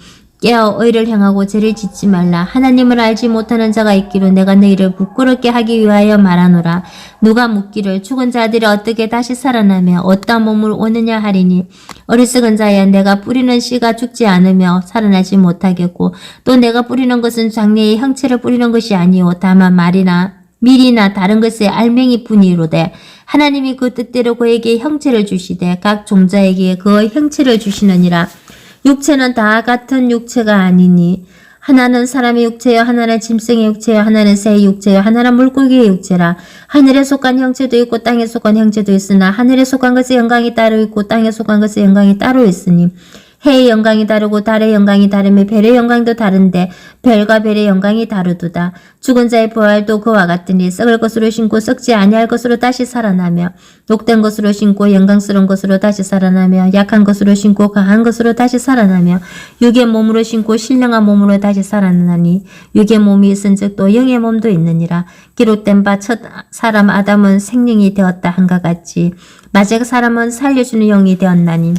Speaker 1: 깨어 의를 행하고 죄를 짓지 말라. 하나님을 알지 못하는 자가 있기로 내가 너희를 부끄럽게 하기 위하여 말하노라. 누가 묻기를 죽은 자들이 어떻게 다시 살아나며 어떤 몸을 오느냐 하리니 어리석은 자야 내가 뿌리는 씨가 죽지 않으며 살아나지 못하겠고 또 내가 뿌리는 것은 장래의 형체를 뿌리는 것이 아니오 다만 밀이나 다른 것의 알맹이 뿐이로되 하나님이 그 뜻대로 그에게 형체를 주시되 각 종자에게 그 형체를 주시느니라. 육체는 다 같은 육체가 아니니 하나는 사람의 육체요 하나는 짐승의 육체요 하나는 새의 육체요 하나는 물고기의 육체라. 하늘에 속한 형체도 있고 땅에 속한 형체도 있으나 하늘에 속한 것의 영광이 따로 있고 땅에 속한 것의 영광이 따로 있으니 해의 영광이 다르고 달의 영광이 다르며 별의 영광도 다른데 별과 별의 영광이 다르도다. 죽은 자의 부활도 그와 같으니 썩을 것으로 신고 썩지 아니할 것으로 다시 살아나며 녹된 것으로 신고 영광스러운 것으로 다시 살아나며 약한 것으로 신고 강한 것으로 다시 살아나며 육의 몸으로 신고 신령한 몸으로 다시 살아나니 육의 몸이 있은즉 또 영의 몸도 있느니라. 기록된 바 첫 사람 아담은 생명이 되었다 한가 같이 마지막 사람은 살려주는 영이 되었나니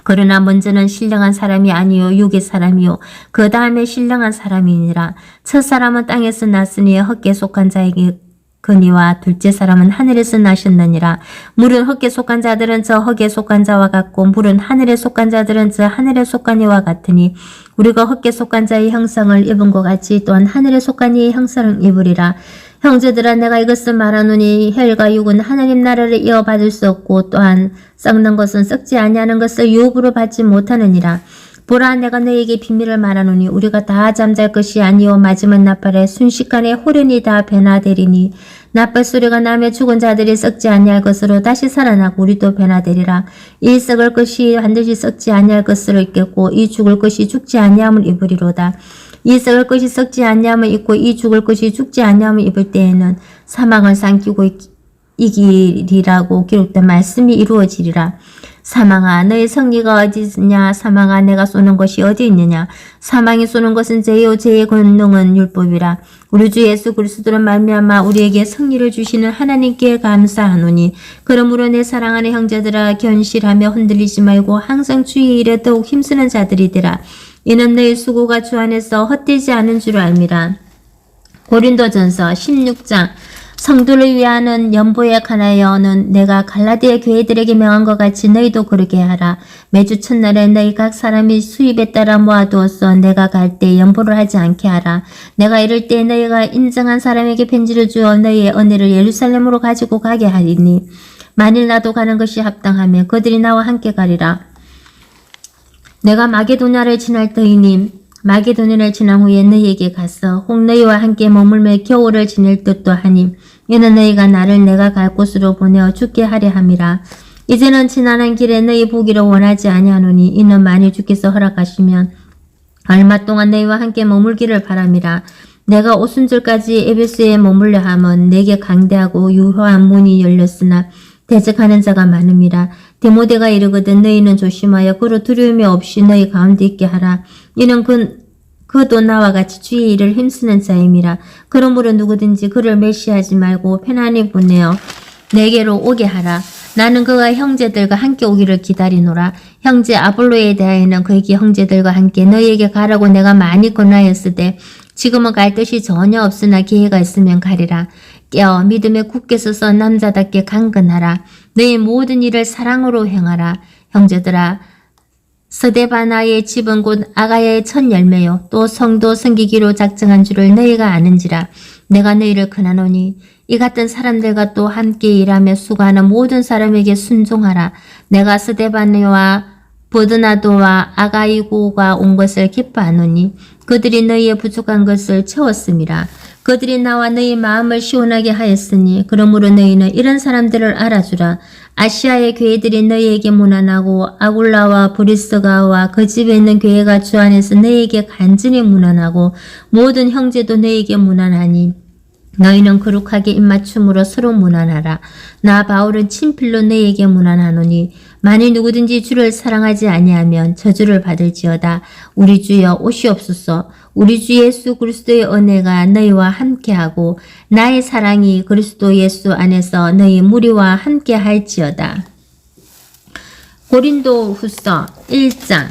Speaker 1: 그러나 먼저는 신령한 사람이 아니요 육의 사람이요 그 다음에 신령한 사람이니라. 첫 사람은 땅에서 났으니 헛게 속한 자에게 그니와 둘째 사람은 하늘에서 나셨느니라. 물은 헛게 속한 자들은 저 헛게 속한 자와 같고 물은 하늘에 속한 자들은 저 하늘에 속한 이와 같으니 우리가 헛게 속한 자의 형상을 입은 것 같이 또한 하늘에 속한 이의 형상을 입으리라. 형제들아 내가 이것을 말하노니 혈과 육은 하나님 나라를 이어받을 수 없고 또한 썩는 것은 썩지 아니하는 것을 유업으로 받지 못하느니라. 보라 내가 너에게 비밀을 말하노니 우리가 다 잠잘 것이 아니요 마지막 나팔에 순식간에 호련히 다 변화되리니 나팔 소리가 나며 죽은 자들이 썩지 아니할 것으로 다시 살아나고 우리도 변화되리라. 이 썩을 것이 반드시 썩지 아니할 것으로 있겠고 이 죽을 것이 죽지 아니함을 입으리로다. 이 썩을 것이 썩지 아니함을 입고 이 죽을 것이 죽지 아니함을 입을 때에는 사망을 삼키고 이기리라고 기록된 말씀이 이루어지리라. 사망아 너의 승리가 어디 있느냐? 사망아 내가 쏘는 것이 어디 있느냐? 사망이 쏘는 것은 죄요 죄의 권능은 율법이라. 우리 주 예수 그리스도로 말미암아 우리에게 승리를 주시는 하나님께 감사하노니 그러므로 내 사랑하는 형제들아 견실하며 흔들리지 말고 항상 주의 일에 더욱 힘쓰는 자들이되라. 이는 너희 수고가 주 안에서 헛되지 않은 줄 알미라. 고린도전서 16장 성도를 위하는 연보에 관하여는 내가 갈라디아 교회들에게 명한 것 같이 너희도 그러게 하라. 매주 첫날에 너희 각 사람이 수입에 따라 모아두어서 내가 갈 때 연보를 하지 않게 하라. 내가 이럴 때 너희가 인정한 사람에게 편지를 주어 너희의 은혜를 예루살렘으로 가지고 가게 하리니 만일 나도 가는 것이 합당하면 그들이 나와 함께 가리라. 내가 마게도냐를 지날 터이니 마게도냐를 지난 후에 너희에게 가서 혹 너희와 함께 머물며 겨울을 지낼 듯도 하니 이는 너희가 나를 내가 갈 곳으로 보내어 죽게 하려 함이라. 이제는 지나는 길에 너희 보기를 원하지 아니하노니 이는 만일 주께서 허락하시면 얼마 동안 너희와 함께 머물기를 바람이라. 내가 오순절까지 에베소에 머물려 함은 내게 강대하고 유효한 문이 열렸으나 대적하는 자가 많음이라. 디모데가 이르거든 너희는 조심하여 그로 두려움이 없이 너희 가운데 있게 하라. 이는 그도 나와 같이 주의 일을 힘쓰는 자임이라. 그러므로 누구든지 그를 멸시하지 말고 편안히 보내어 내게로 오게 하라. 나는 그가 형제들과 함께 오기를 기다리노라. 형제 아볼로에 대하여는 그에게 형제들과 함께 너희에게 가라고 내가 많이 권하였으되 지금은 갈 뜻이 전혀 없으나 기회가 있으면 가리라. 깨어 믿음에 굳게 서서 남자답게 강건하라. 너희 모든 일을 사랑으로 행하라. 형제들아, 스데바나의 집은 곧 아가야의 첫 열매요. 또 성도 섬기기로 작정한 줄을 너희가 아는지라. 내가 너희를 권하노니 이 같은 사람들과 또 함께 일하며 수고하는 모든 사람에게 순종하라. 내가 스데바나와 버드나도와 아가이고가 온 것을 기뻐하노니 그들이 너희의 부족한 것을 채웠음이라. 그들이 나와 너희 마음을 시원하게 하였으니 그러므로 너희는 이런 사람들을 알아주라. 아시아의 교회들이 너희에게 무난하고 아굴라와 브리스가와 그 집에 있는 교회가 주 안에서 너희에게 간절히 무난하고 모든 형제도 너희에게 무난하니 너희는 거룩하게 입맞춤으로 서로 무난하라. 나 바울은 친필로 너희에게 무난하노니 만일 누구든지 주를 사랑하지 아니하면 저주를 받을지어다. 우리 주여 오시옵소서. 우리 주 예수 그리스도의 은혜가 너희와 함께하고 나의 사랑이 그리스도 예수 안에서 너희 무리와 함께할지어다. 고린도 후서 1장.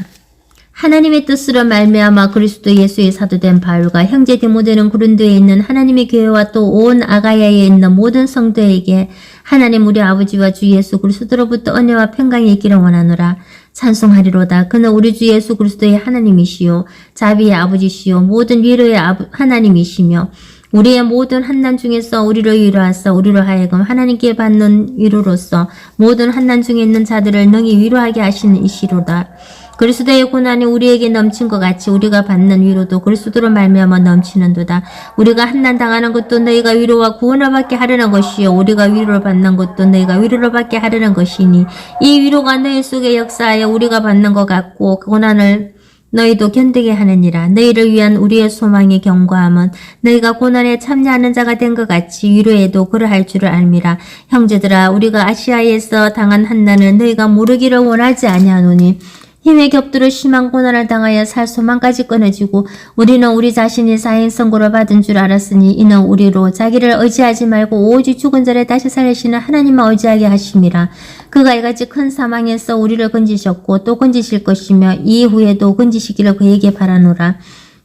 Speaker 1: 하나님의 뜻으로 말미암아 그리스도 예수의 사도된 바울과 형제 디모데는 고린도에 있는 하나님의 교회와 또 온 아가야에 있는 모든 성도에게 하나님 우리 아버지와 주 예수 그리스도로부터 은혜와 평강이 있기를 원하노라. 찬송하리로다. 그는 우리 주 예수 그리스도의 하나님이시요 자비의 아버지시요 모든 위로의 하나님이시며 우리의 모든 환난 중에서 우리를 위로하사 우리로 하여금 하나님께 받는 위로로서 모든 환난 중에 있는 자들을 능히 위로하게 하시는 이시로다. 그리스도의 고난이 우리에게 넘친 것 같이 우리가 받는 위로도 그리스도로 말미암아 넘치는도다. 우리가 환난 당하는 것도 너희가 위로와 구원을 받게 하려는 것이요 우리가 위로를 받는 것도 너희가 위로를 받게 하려는 것이니 이 위로가 너희 속에 역사하여 우리가 받는 것 같고 고난을 너희도 견디게 하느니라. 너희를 위한 우리의 소망의 견고함은 너희가 고난에 참여하는 자가 된 것 같이 위로에도 그러할 줄을 알미라. 형제들아, 우리가 아시아에서 당한 환난을 너희가 모르기를 원하지 아니하노니 힘에 겹들어 심한 고난을 당하여 살 소망까지 끊어지고 우리는 우리 자신이 사형 선고를 받은 줄 알았으니 이는 우리로 자기를 의지하지 말고 오직 죽은 자를 다시 살리시는 하나님만 의지하게 하심이라. 그가 이같이 큰 사망에서 우리를 건지셨고 또 건지실 것이며 이후에도 건지시기를 그에게 바라노라.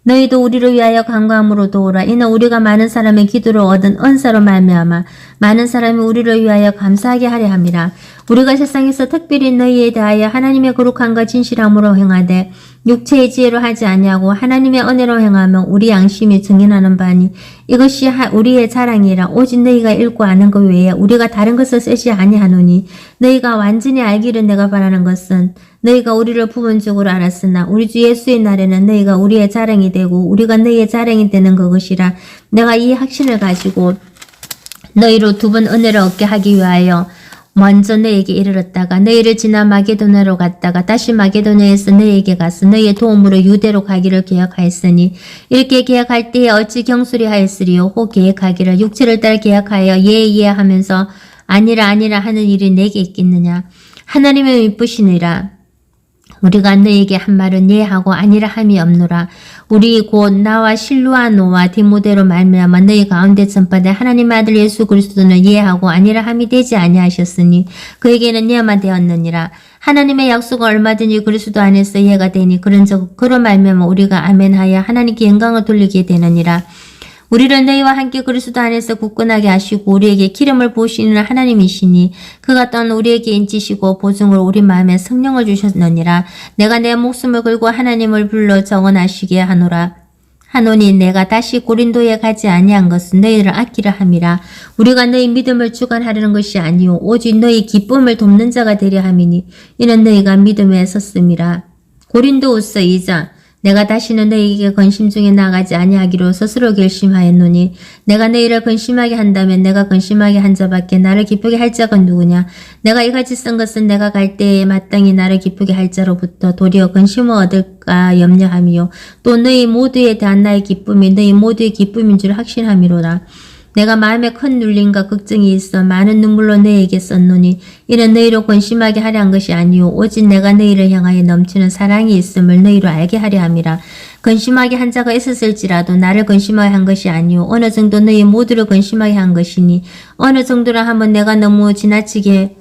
Speaker 1: 너희도 우리를 위하여 간구함으로 도우라. 이는 우리가 많은 사람의 기도로 얻은 은사로 말미암아 많은 사람이 우리를 위하여 감사하게 하려 함이라. 우리가 세상에서 특별히 너희에 대하여 하나님의 거룩함과 진실함으로 행하되 육체의 지혜로 하지 아니하고 하나님의 은혜로 행하면 우리 양심이 증인하는 바니 이것이 우리의 자랑이라. 오직 너희가 읽고 아는 것 외에 우리가 다른 것을 쓰지 아니하노니 너희가 완전히 알기를 내가 바라는 것은 너희가 우리를 부분적으로 알았으나 우리 주 예수의 날에는 너희가 우리의 자랑이 되고 우리가 너희의 자랑이 되는 그것이라. 내가 이 확신을 가지고 너희로 두 번 은혜를 얻게 하기 위하여 먼저 너희에게 이르렀다가 너희를 지나 마게도냐로 갔다가 다시 마게도냐에서 너희에게 가서 너희의 도움으로 유대로 가기를 계획하였으니 이렇게 계획할 때에 어찌 경솔히 하였으리요. 혹 계획하기를 육체를 따라 계획하여 예 하면서 아니라 하는 일이 내게 있겠느냐. 하나님의 미쁘시니라. 우리가 너희에게 한 말은 예하고 아니라 함이 없노라. 우리 곧 나와 실루아노와 디모데로 말미암아 너희 가운데 전파된 하나님의 아들 예수 그리스도는 예하고 아니라 함이 되지 아니하셨으니 그에게는 예만 되었느니라. 하나님의 약속은 얼마든지 그리스도 안에서 예가 되니 그런 말미암아 우리가 아멘하여 하나님께 영광을 돌리게 되느니라. 우리를 너희와 함께 그리스도 안에서 굳건하게 하시고 우리에게 기름을 부으시는 하나님이시니 그가 또한 우리에게 인치시고 보증으로 우리 마음에 성령을 주셨느니라. 내가 내 목숨을 걸고 하나님을 불러 정언하시게 하노니 내가 다시 고린도에 가지 아니한 것은 너희를 아끼려 함이라. 우리가 너희 믿음을 주관하려는 것이 아니오 오직 너희 기쁨을 돕는 자가 되려 함이니 이는 너희가 믿음에 섰음이라. 고린도후서 2장. 내가 다시는 너희에게 근심 중에 나가지 아니하기로 스스로 결심하였노니 내가 너희를 근심하게 한다면 내가 근심하게 한 자밖에 나를 기쁘게 할 자가 누구냐. 내가 이같이 쓴 것은 내가 갈 때에 마땅히 나를 기쁘게 할 자로부터 도리어 근심을 얻을까 염려함이요 또 너희 모두에 대한 나의 기쁨이 너희 모두의 기쁨인 줄 확신함이로라. 내가 마음에 큰 눌림과 걱정이 있어 많은 눈물로 너희에게 썼노니 이는 너희로 근심하게 하려 한 것이 아니오 오직 내가 너희를 향하여 넘치는 사랑이 있음을 너희로 알게 하려 함이라. 근심하게 한 자가 있었을지라도 나를 근심하게 한 것이 아니오 어느 정도 너희 모두를 근심하게 한 것이니 어느 정도라 하면 내가 너무 지나치게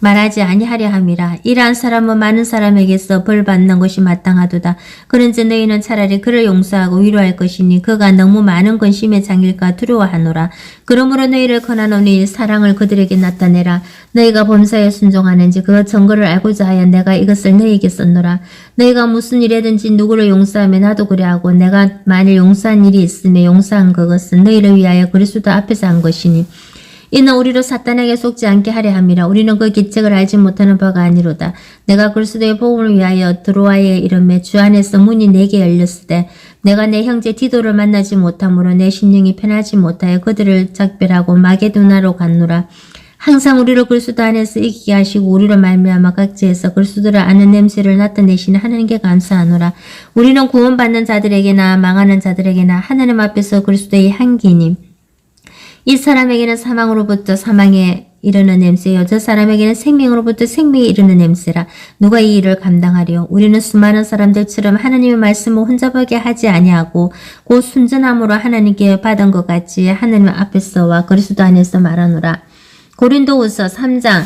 Speaker 1: 말하지 아니하려 함이라. 이러한 사람은 많은 사람에게서 벌 받는 것이 마땅하도다. 그런즉 너희는 차라리 그를 용서하고 위로할 것이니 그가 너무 많은 근심에 잠길까 두려워하노라. 그러므로 너희를 권하노니 사랑을 그들에게 나타내라. 너희가 범사에 순종하는지 그 증거를 알고자 하여 내가 이것을 너희에게 썼노라. 너희가 무슨 일이든지 누구를 용서하면 나도 그래하고 내가 만일 용서한 일이 있으면 용서한 그것은 너희를 위하여 그리스도 앞에서 한 것이니 이는 우리로 사탄에게 속지 않게 하려 함이라. 우리는 그 기책을 알지 못하는 바가 아니로다. 내가 그리스도의 복음을 위하여 드로아에 이르매 주 안에서 문이 내게 열렸으되 내가 내 형제 디도를 만나지 못하므로 내 심령이 편하지 못하여 그들을 작별하고 마게도나로 갔노라. 항상 우리를 그리스도 안에서 이기게 하시고 우리로 말미암아 각지에서 그리스도를 아는 냄새를 나타내시는 하나님께 감사하노라. 우리는 구원받는 자들에게나 망하는 자들에게나 하나님 앞에서 그리스도의 향기니 이 사람에게는 사망으로부터 사망에 이르는 냄새요 저 사람에게는 생명으로부터 생명에 이르는 냄새라. 누가 이 일을 감당하리요? 우리는 수많은 사람들처럼 하나님의 말씀을 혼잡하게 하지 아니하고 곧 순전함으로 하나님께 받은 것 같이 하나님 앞에서와 그리스도 안에서 말하노라. 고린도후서 3장.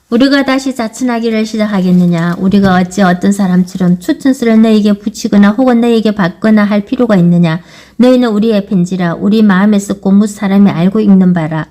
Speaker 1: 우리가 다시 자천하기를 시작하겠느냐? 우리가 어찌 어떤 사람처럼 추천서를 너희에게 붙이거나 혹은 너희에게 받거나 할 필요가 있느냐? 너희는 우리의 편지라. 우리 마음에 쓰고 무 사람이 알고 읽는 바라.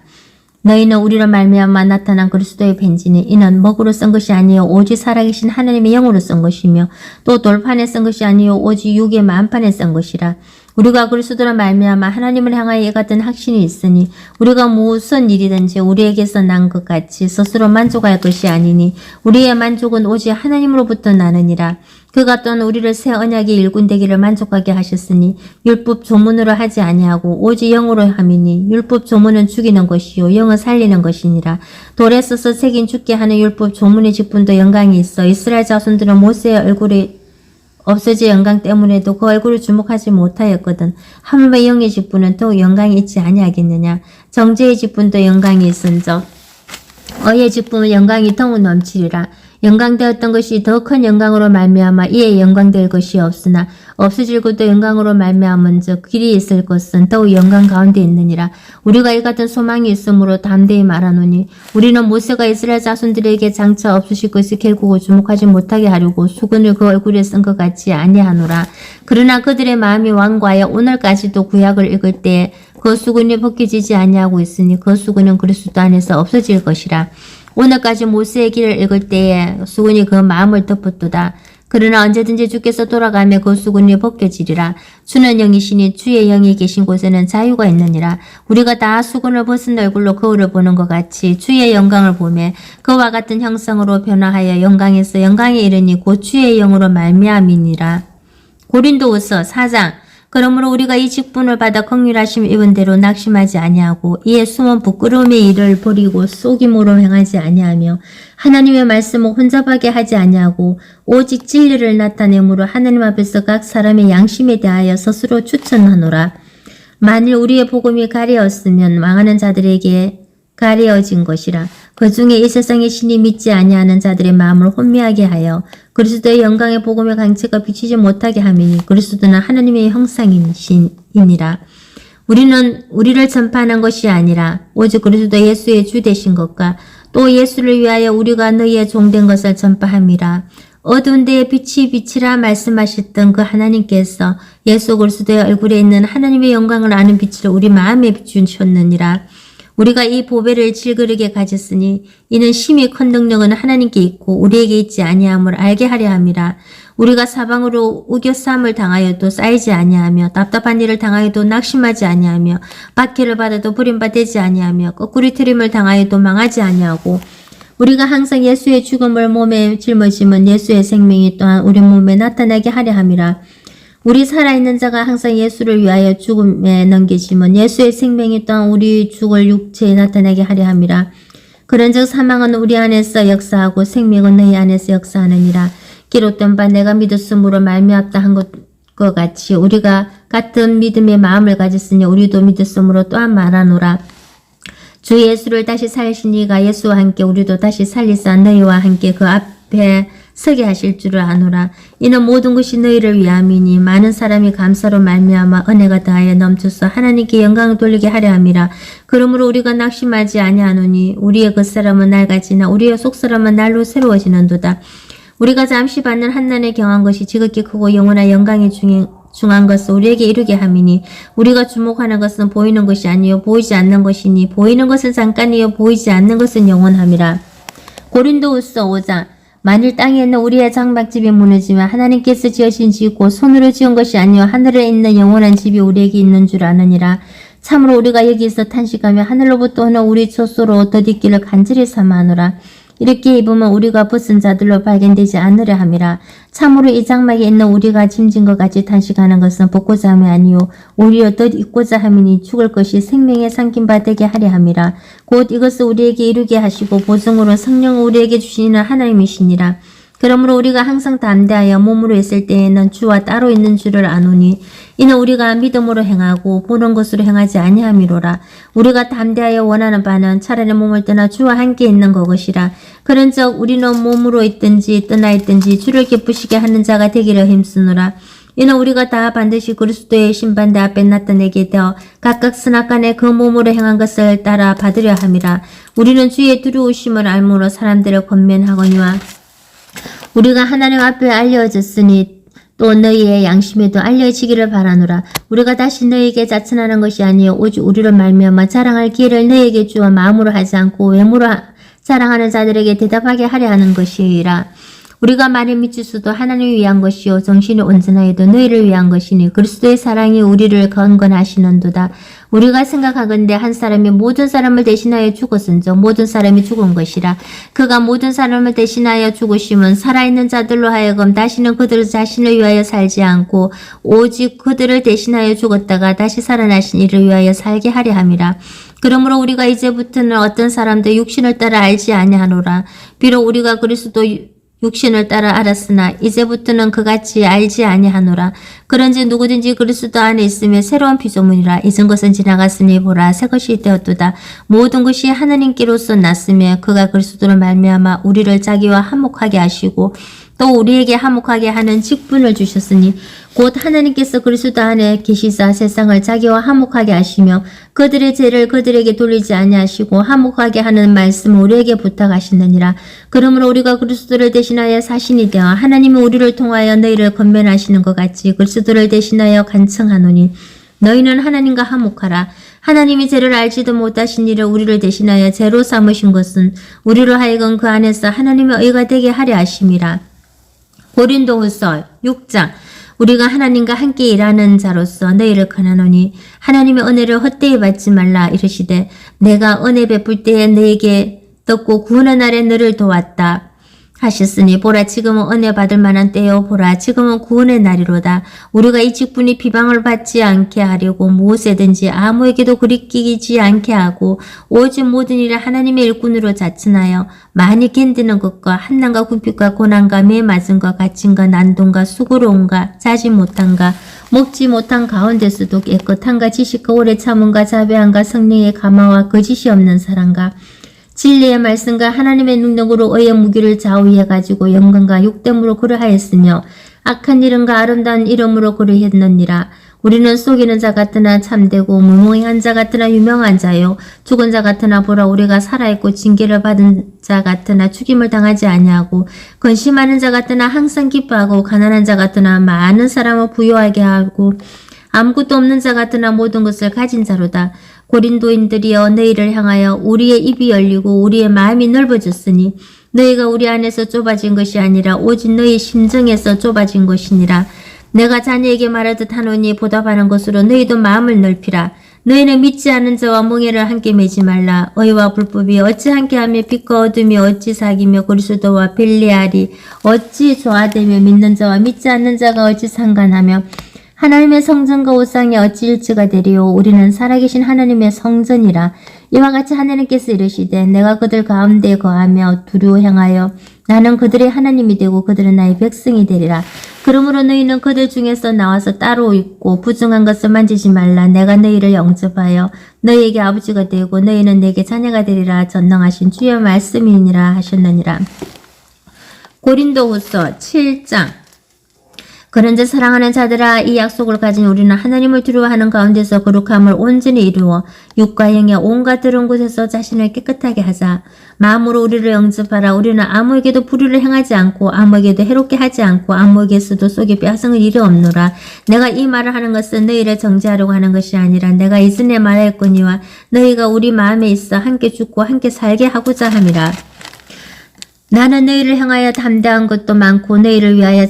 Speaker 1: 너희는 우리로 말미암아 나타난 그리스도의 편지니 이는 먹으로 쓴 것이 아니요 오직 살아계신 하나님의 영으로 쓴 것이며 또 돌판에 쓴 것이 아니요 오직 육의 만판에 쓴 것이라. 우리가 그리스도로 말미암아 하나님을 향하여 이 같은 확신이 있으니 우리가 무슨 일이든지 우리에게서 난 것 같이 스스로 만족할 것이 아니니 우리의 만족은 오직 하나님으로부터 나느니라. 그가 또한 우리를 새 언약의 일꾼되기를 만족하게 하셨으니 율법 조문으로 하지 아니하고 오직 영으로 함이니 율법 조문은 죽이는 것이요 영은 살리는 것이니라. 돌에 써서 새긴 죽게 하는 율법 조문의 직분도 영광이 있어 이스라엘 자손들은 모세의 얼굴이 없어진 영광 때문에도 그 얼굴을 주목하지 못하였거든. 하물며 영의 직분은 더욱 영광이 있지 아니하겠느냐. 정죄의 직분도 영광이 있은즉 의의 직분은 영광이 더욱 넘치리라. 영광되었던 것이 더 큰 영광으로 말미암아 이에 영광될 것이 없으나 없어질 것도 영광으로 말미암은즉 길이 있을 것은 더욱 영광 가운데 있느니라. 우리가 이 같은 소망이 있으므로 담대히 말하노니 우리는 모세가 이스라엘 자손들에게 장차 없으실 것을 결국은 주목하지 못하게 하려고 수건을 그 얼굴에 쓴 것 같지 아니하노라. 그러나 그들의 마음이 완고하여 오늘까지도 구약을 읽을 때에 그 수건이 벗겨지지 아니하고 있으니 그 수건은 그리스도 안에서 없어질 것이라. 오늘까지 모세의 길을 읽을 때에 수건이 그 마음을 덮었도다. 그러나 언제든지 주께서 돌아가며 그 수건이 벗겨지리라. 주는 영이시니 주의 영이 계신 곳에는 자유가 있느니라. 우리가 다 수건을 벗은 얼굴로 거울을 보는 것 같이 주의 영광을 보매 그와 같은 형상으로 변화하여 영광에서 영광에 이르니 곧 주의 영으로 말미암이니라. 고린도후서 4장. 그러므로 우리가 이 직분을 받아 긍휼하심 입은 대로 낙심하지 아니하고 이에 숨은 부끄러움의 일을 버리고 속임으로 행하지 아니하며 하나님의 말씀을 혼잡하게 하지 아니하고 오직 진리를 나타내므로 하나님 앞에서 각 사람의 양심에 대하여 스스로 추천하노라. 만일 우리의 복음이 가려웠으면 망하는 자들에게 가려진 것이라. 그 중에 이 세상의 신이 믿지 아니하는 자들의 마음을 혼미하게 하여 그리스도의 영광의 복음의 강체가 비치지 못하게 함이니 그리스도는 하나님의 형상이니라. 우리는 우리를 전파하는 것이 아니라 오직 그리스도 예수의 주 되신 것과 또 예수를 위하여 우리가 너희의 종된 것을 전파함이라. 어두운 데에 빛이 비치라 말씀하셨던 그 하나님께서 예수 그리스도의 얼굴에 있는 하나님의 영광을 아는 빛을 우리 마음에 비추셨느니라. 우리가 이 보배를 질그릇게 가졌으니 이는 심히 큰 능력은 하나님께 있고 우리에게 있지 아니함을 알게 하려 함이라. 우리가 사방으로 우겨싸움을 당하여도 쌓이지 아니하며 답답한 일을 당하여도 낙심하지 아니하며 박해를 받아도 버림받지 아니하며 거꾸리 트림을 당하여도 망하지 아니하고 우리가 항상 예수의 죽음을 몸에 짊어지면 예수의 생명이 또한 우리 몸에 나타나게 하려 함이라. 우리 살아있는 자가 항상 예수를 위하여 죽음에 넘겨지면 예수의 생명이 또한 우리 죽을 육체에 나타나게 하려 함이라. 그런즉 사망은 우리 안에서 역사하고 생명은 너희 안에서 역사하느니라. 기록된 바 내가 믿었으므로 말미암다 한 것과 같이 우리가 같은 믿음의 마음을 가졌으니 우리도 믿었으므로 또한 말하노라. 주 예수를 다시 살리신 이가 예수와 함께 우리도 다시 살리사 너희와 함께 그 앞에 서게 하실 줄을 아노라. 이는 모든 것이 너희를 위함이니 많은 사람이 감사로 말미암아 은혜가 더하여 넘쳐서 하나님께 영광을 돌리게 하려 함이라. 그러므로 우리가 낙심하지 아니하노니 우리의 겉사람은 낡아지나 우리의 속사람은 날로 새로워지는도다. 우리가 잠시 받는 한난에 경한 것이 지극히 크고 영원한 영광이 중한 것을 우리에게 이루게 함이니 우리가 주목하는 것은 보이는 것이 아니요 보이지 않는 것이니 보이는 것은 잠깐이요 보이지 않는 것은 영원함이라. 고린도후서 5장. 만일 땅에 있는 우리의 장막집이 무너지면 하나님께서 지으신 집이고 손으로 지은 것이 아니요 하늘에 있는 영원한 집이 우리에게 있는 줄 아느니라. 참으로 우리가 여기서 탄식하며 하늘로부터 오는 우리 젖소로 덧입기를 간절히 삼아하노라. 이렇게 입으면 우리가 벗은 자들로 발견되지 않으려 함이라. 참으로 이 장막에 있는 우리가 짐진 것 같이 탄식하는 것은 벗고자 함이 아니요 오히려 덧입고자 함이니 죽을 것이 생명에 삼킨 바 되게 하려 함이라. 곧 이것을 우리에게 이루게 하시고 보증으로 성령을 우리에게 주시는 하나님이시니라. 그러므로 우리가 항상 담대하여 몸으로 있을 때에는 주와 따로 있는 줄을 아노니 이는 우리가 믿음으로 행하고 보는 것으로 행하지 아니함이로라. 우리가 담대하여 원하는 바는 차라리 몸을 떠나 주와 함께 있는 것이라. 그런즉 우리는 몸으로 있든지 떠나 있든지 주를 기쁘시게 하는 자가 되기를 힘쓰노라. 이는 우리가 다 반드시 그리스도의 심판대 앞에 나타내게 되어 각각 선악간에 그 몸으로 행한 것을 따라 받으려 함이라. 우리는 주의 두려우심을 알므로 사람들을 권면하거니와 우리가 하나님 앞에 알려졌으니 또 너희의 양심에도 알려지기를 바라노라. 우리가 다시 너희에게 자천하는 것이 아니요 오직 우리를 말미암아 자랑할 기회를 너희에게 주어 마음으로 하지 않고 외모로 자랑하는 자들에게 대답하게 하려 하는 것이라. 우리가 말에 미치수도 하나님을 위한 것이요 정신이 온전하여도 너희를 위한 것이니 그리스도의 사랑이 우리를 건건하시는도다. 우리가 생각하건대 한 사람이 모든 사람을 대신하여 죽었은즉 모든 사람이 죽은 것이라. 그가 모든 사람을 대신하여 죽으심은 살아있는 자들로 하여금 다시는 그들 자신을 위하여 살지 않고 오직 그들을 대신하여 죽었다가 다시 살아나신 이를 위하여 살게 하려 함이라. 그러므로 우리가 이제부터는 어떤 사람도 육신을 따라 알지 아니하노라. 비록 우리가 그리스도 육신을 따라 알았으나 이제부터는 그같이 알지 아니하노라. 그런지 누구든지 그리스도 안에 있으면 새로운 피조물이라. 잊은 것은 지나갔으니 보라 새 것이 되었도다. 모든 것이 하나님께로서 났으며 그가 그리스도를 말미암아 우리를 자기와 화목하게 하시고 또 우리에게 화목하게 하는 직분을 주셨으니 곧 하나님께서 그리스도 안에 계시사 세상을 자기와 화목하게 하시며 그들의 죄를 그들에게 돌리지 아니하시고 화목하게 하는 말씀을 우리에게 부탁하시느니라. 그러므로 우리가 그리스도를 대신하여 사신이 되어 하나님이 우리를 통하여 너희를 권면하시는 것 같이 그리스도를 대신하여 간청하노니 너희는 하나님과 화목하라. 하나님이 죄를 알지도 못하신 이를 우리를 대신하여 죄로 삼으신 것은 우리로 하여금 그 안에서 하나님의 의가 되게 하려 하심이라. 고린도후서 6장. 우리가 하나님과 함께 일하는 자로서 너희를 권하노니 하나님의 은혜를 헛되이 받지 말라. 이르시되 내가 은혜 베풀 때에 너에게 떴고 구원의 날에 너를 도왔다 하셨으니 보라 지금은 은혜 받을 만한 때요 보라 지금은 구원의 날이로다. 우리가 이 직분이 비방을 받지 않게 하려고 무엇이든지 아무에게도 그리끼지 않게 하고 오직 모든 일을 하나님의 일꾼으로 자천하여 많이 견디는 것과 한난과 궁핍과 고난과 매 맞은 것 갇힌과 난동과 수고로움과 자지 못한가 먹지 못한 가운데서도 깨끗한가 지식과 오래 참음과 자배함과 성령의 감화와 거짓이 없는 사랑과 진리의 말씀과 하나님의 능력으로 의의 무기를 좌우해 가지고 영광과 욕됨으로 그러하였으며 악한 이름과 아름다운 이름으로 그러했느니라. 우리는 속이는 자 같으나 참되고 무모한 자 같으나 유명한 자요 죽은 자 같으나 보라 우리가 살아있고 징계를 받은 자 같으나 죽임을 당하지 아니하고 근심하는 자 같으나 항상 기뻐하고 가난한 자 같으나 많은 사람을 부유하게 하고 아무것도 없는 자 같으나 모든 것을 가진 자로다. 고린도인들이여 너희를 향하여 우리의 입이 열리고 우리의 마음이 넓어졌으니 너희가 우리 안에서 좁아진 것이 아니라 오직 너희 심정에서 좁아진 것이니라. 내가 자녀에게 말하듯 하노니 보답하는 것으로 너희도 마음을 넓히라. 너희는 믿지 않은 자와 멍에를 함께 매지 말라. 의와 불법이 어찌 함께하며 빛과 어둠이 어찌 사귀며 그리스도와 벨리알이 어찌 조화되며 믿는 자와 믿지 않는 자가 어찌 상관하며 하나님의 성전과 옷상이 어찌 일치가 되리요. 우리는 살아계신 하나님의 성전이라. 이와 같이 하나님께서 이르시되 내가 그들 가운데 거하며 두루 행하여 나는 그들의 하나님이 되고 그들은 나의 백성이 되리라. 그러므로 너희는 그들 중에서 나와서 따로 있고 부정한 것을 만지지 말라. 내가 너희를 영접하여 너희에게 아버지가 되고 너희는 내게 자녀가 되리라. 전능하신 주의 말씀이니라 하셨느니라. 고린도후서 7장. 그런즉 사랑하는 자들아, 이 약속을 가진 우리는 하나님을 두려워하는 가운데서 거룩함을 온전히 이루어 육과 영의 온갖 더러운 곳에서 자신을 깨끗하게 하자. 마음으로 우리를 영접하라. 우리는 아무에게도 불의를 행하지 않고 아무에게도 해롭게 하지 않고 아무에게서도 속에 빼앗은 일이 없노라. 내가 이 말을 하는 것은 너희를 정죄하려고 하는 것이 아니라 내가 이전에 말하였거니와 너희가 우리 마음에 있어 함께 죽고 함께 살게 하고자 함이라. 나는 너희를 향하여 담대한 것도 많고 너희를 위하여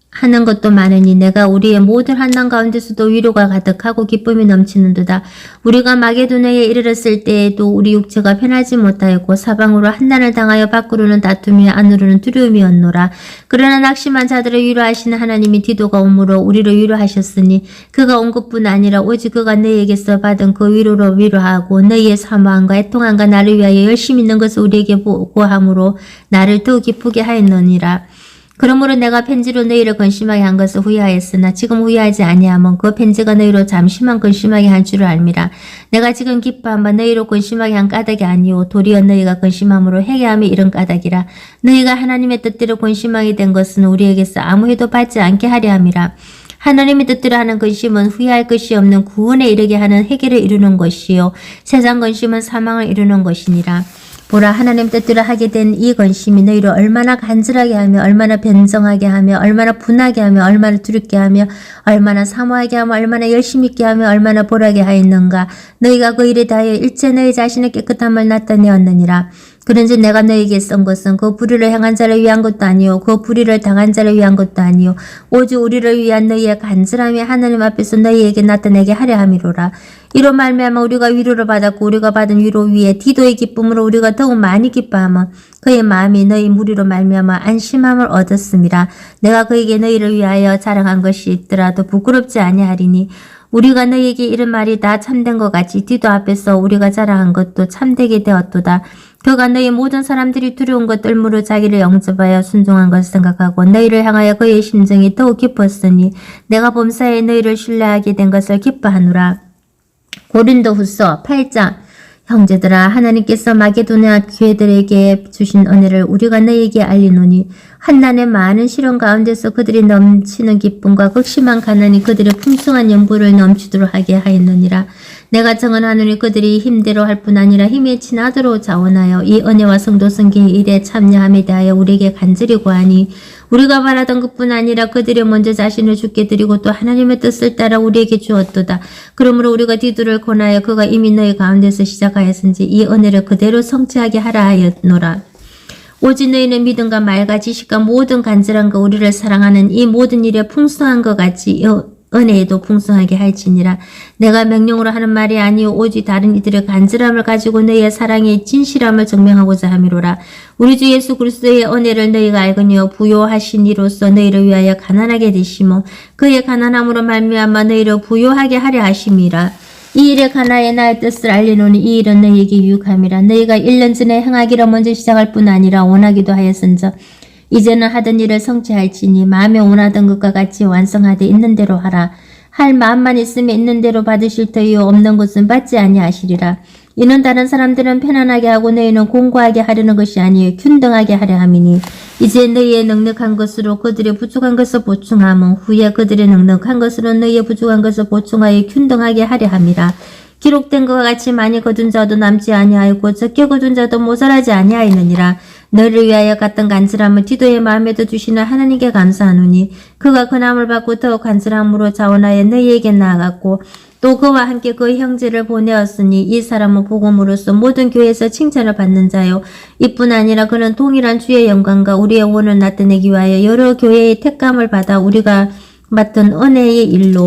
Speaker 1: 하는 것도 많으니 내가 우리의 모든 환난 가운데서도 위로가 가득하고 기쁨이 넘치는도다. 우리가 마게도냐에 이르렀을 때에도 우리 육체가 편하지 못하였고 사방으로 환난을 당하여 밖으로는 다툼이 안으로는 두려움이었노라. 그러나 낙심한 자들을 위로하시는 하나님이 디도가 오므로 우리를 위로하셨으니 그가 온 것뿐 아니라 오직 그가 너희에게서 받은 그 위로로 위로하고 너희의 사모함과 애통함과 나를 위하여 열심히 있는 것을 우리에게 보고함으로 나를 더욱 기쁘게 하였느니라. 그러므로 내가 편지로 너희를 근심하게 한 것을 후회하였으나 지금 후회하지 아니하면 그 편지가 너희로 잠시만 근심하게 한 줄을 알미라. 내가 지금 기뻐함은 너희로 근심하게 한 까닭이 아니오 도리어 너희가 근심함으로 회개함에 이른 까닭이라. 너희가 하나님의 뜻대로 근심하게 된 것은 우리에게서 아무 해도 받지 않게 하려 함이라. 하나님의 뜻대로 하는 근심은 후회할 것이 없는 구원에 이르게 하는 회개를 이루는 것이요 세상 근심은 사망을 이루는 것이니라. 보라, 하나님 뜻대로 하게 된 이 근심이 너희를 얼마나 간절하게 하며 얼마나 변정하게 하며 얼마나 분하게 하며 얼마나 두렵게 하며 얼마나 사모하게 하며 얼마나 열심히 있게 하며 얼마나 보라게 하였는가. 너희가 그 일에 다하여 일체 너희 자신의 깨끗함을 나타내었느니라. 그런즉 내가 너희에게 쓴 것은 그 불의를 행한 자를 위한 것도 아니요 그 불의를 당한 자를 위한 것도 아니요 오직 우리를 위한 너희의 간절함이 하나님 앞에서 너희에게 나타내게 하려 함이로라. 이로 말미암아 우리가 위로를 받았고 우리가 받은 위로 위에 디도의 기쁨으로 우리가 더욱 많이 기뻐하며 그의 마음이 너희 무리로 말미암아 안심함을 얻었음이라. 내가 그에게 너희를 위하여 자랑한 것이 있더라도 부끄럽지 아니하리니 우리가 너희에게 이런 말이 다 참된 것 같이 디도 앞에서 우리가 자랑한 것도 참되게 되었도다. 그가 너희 모든 사람들이 두려운 것 떨므로 자기를 영접하여 순종한 것을 생각하고 너희를 향하여 그의 심정이 더욱 깊었으니 내가 범사에 너희를 신뢰하게 된 것을 기뻐하노라. 고린도후서 8장. 형제들아, 하나님께서 마게도냐 교회들에게 주신 은혜를 우리가 너희에게 알리노니 환난의 많은 시련 가운데서 그들이 넘치는 기쁨과 극심한 가난이 그들의 풍성한 연부를 넘치도록 하게 하였느니라. 내가 정언하노니 그들이 힘대로 할 뿐 아니라 힘에 친하도록 자원하여 이 은혜와 성도 성기의 일에 참여함에 대하여 우리에게 간절히 구하니 우리가 바라던 것뿐 아니라 그들이 먼저 자신을 주께 드리고 또 하나님의 뜻을 따라 우리에게 주었도다. 그러므로 우리가 디도를 권하여 그가 이미 너희 가운데서 시작하였은지 이 은혜를 그대로 성취하게 하라 하였노라. 오직 너희는 믿음과 말과 지식과 모든 간절함과 우리를 사랑하는 이 모든 일에 풍성한 것 같이 은혜에도 풍성하게 할지니라. 내가 명령으로 하는 말이 아니오 오직 다른 이들의 간절함을 가지고 너희의 사랑의 진실함을 증명하고자 함이로라. 우리 주 예수 그리스도의 은혜를 너희가 알거니와 부요하신 이로써 너희를 위하여 가난하게 되시며 그의 가난함으로 말미암아 너희를 부요하게 하려 하심이라. 이 일에 관하여 나의 뜻을 알리노니 이 일은 너희에게 유익함이라. 너희가 1년 전에 행하기를 먼저 시작할 뿐 아니라 원하기도 하였은즉 이제는 하던 일을 성취할지니 마음에 원하던 것과 같이 완성하되 있는 대로 하라. 할 마음만 있으면 있는 대로 받으실 터이요 없는 것은 받지 아니하시리라. 이는 다른 사람들은 편안하게 하고 너희는 공고하게 하려는 것이 아니요 균등하게 하려 함이니 이제 너희의 넉넉한 것으로 그들의 부족한 것을 보충하면 후에 그들의 넉넉한 것으로 너희의 부족한 것을 보충하여 균등하게 하려 함이라. 기록된 것과 같이 많이 거둔 자도 남지 아니하였고 적게 거둔 자도 모자라지 아니하였느니라. 너를 위하여 같은 간절함을 디도의 마음에도 주시는 하나님께 감사하노니 그가 근함을 받고 더욱 간절함으로 자원하여 너희에게 나아갔고 또 그와 함께 그 형제를 보내었으니 이 사람은 복음으로써 모든 교회에서 칭찬을 받는 자요 이뿐 아니라 그는 동일한 주의 영광과 우리의 원을 나타내기 위하여 여러 교회의 택감을 받아 우리가 맡은 은혜의 일로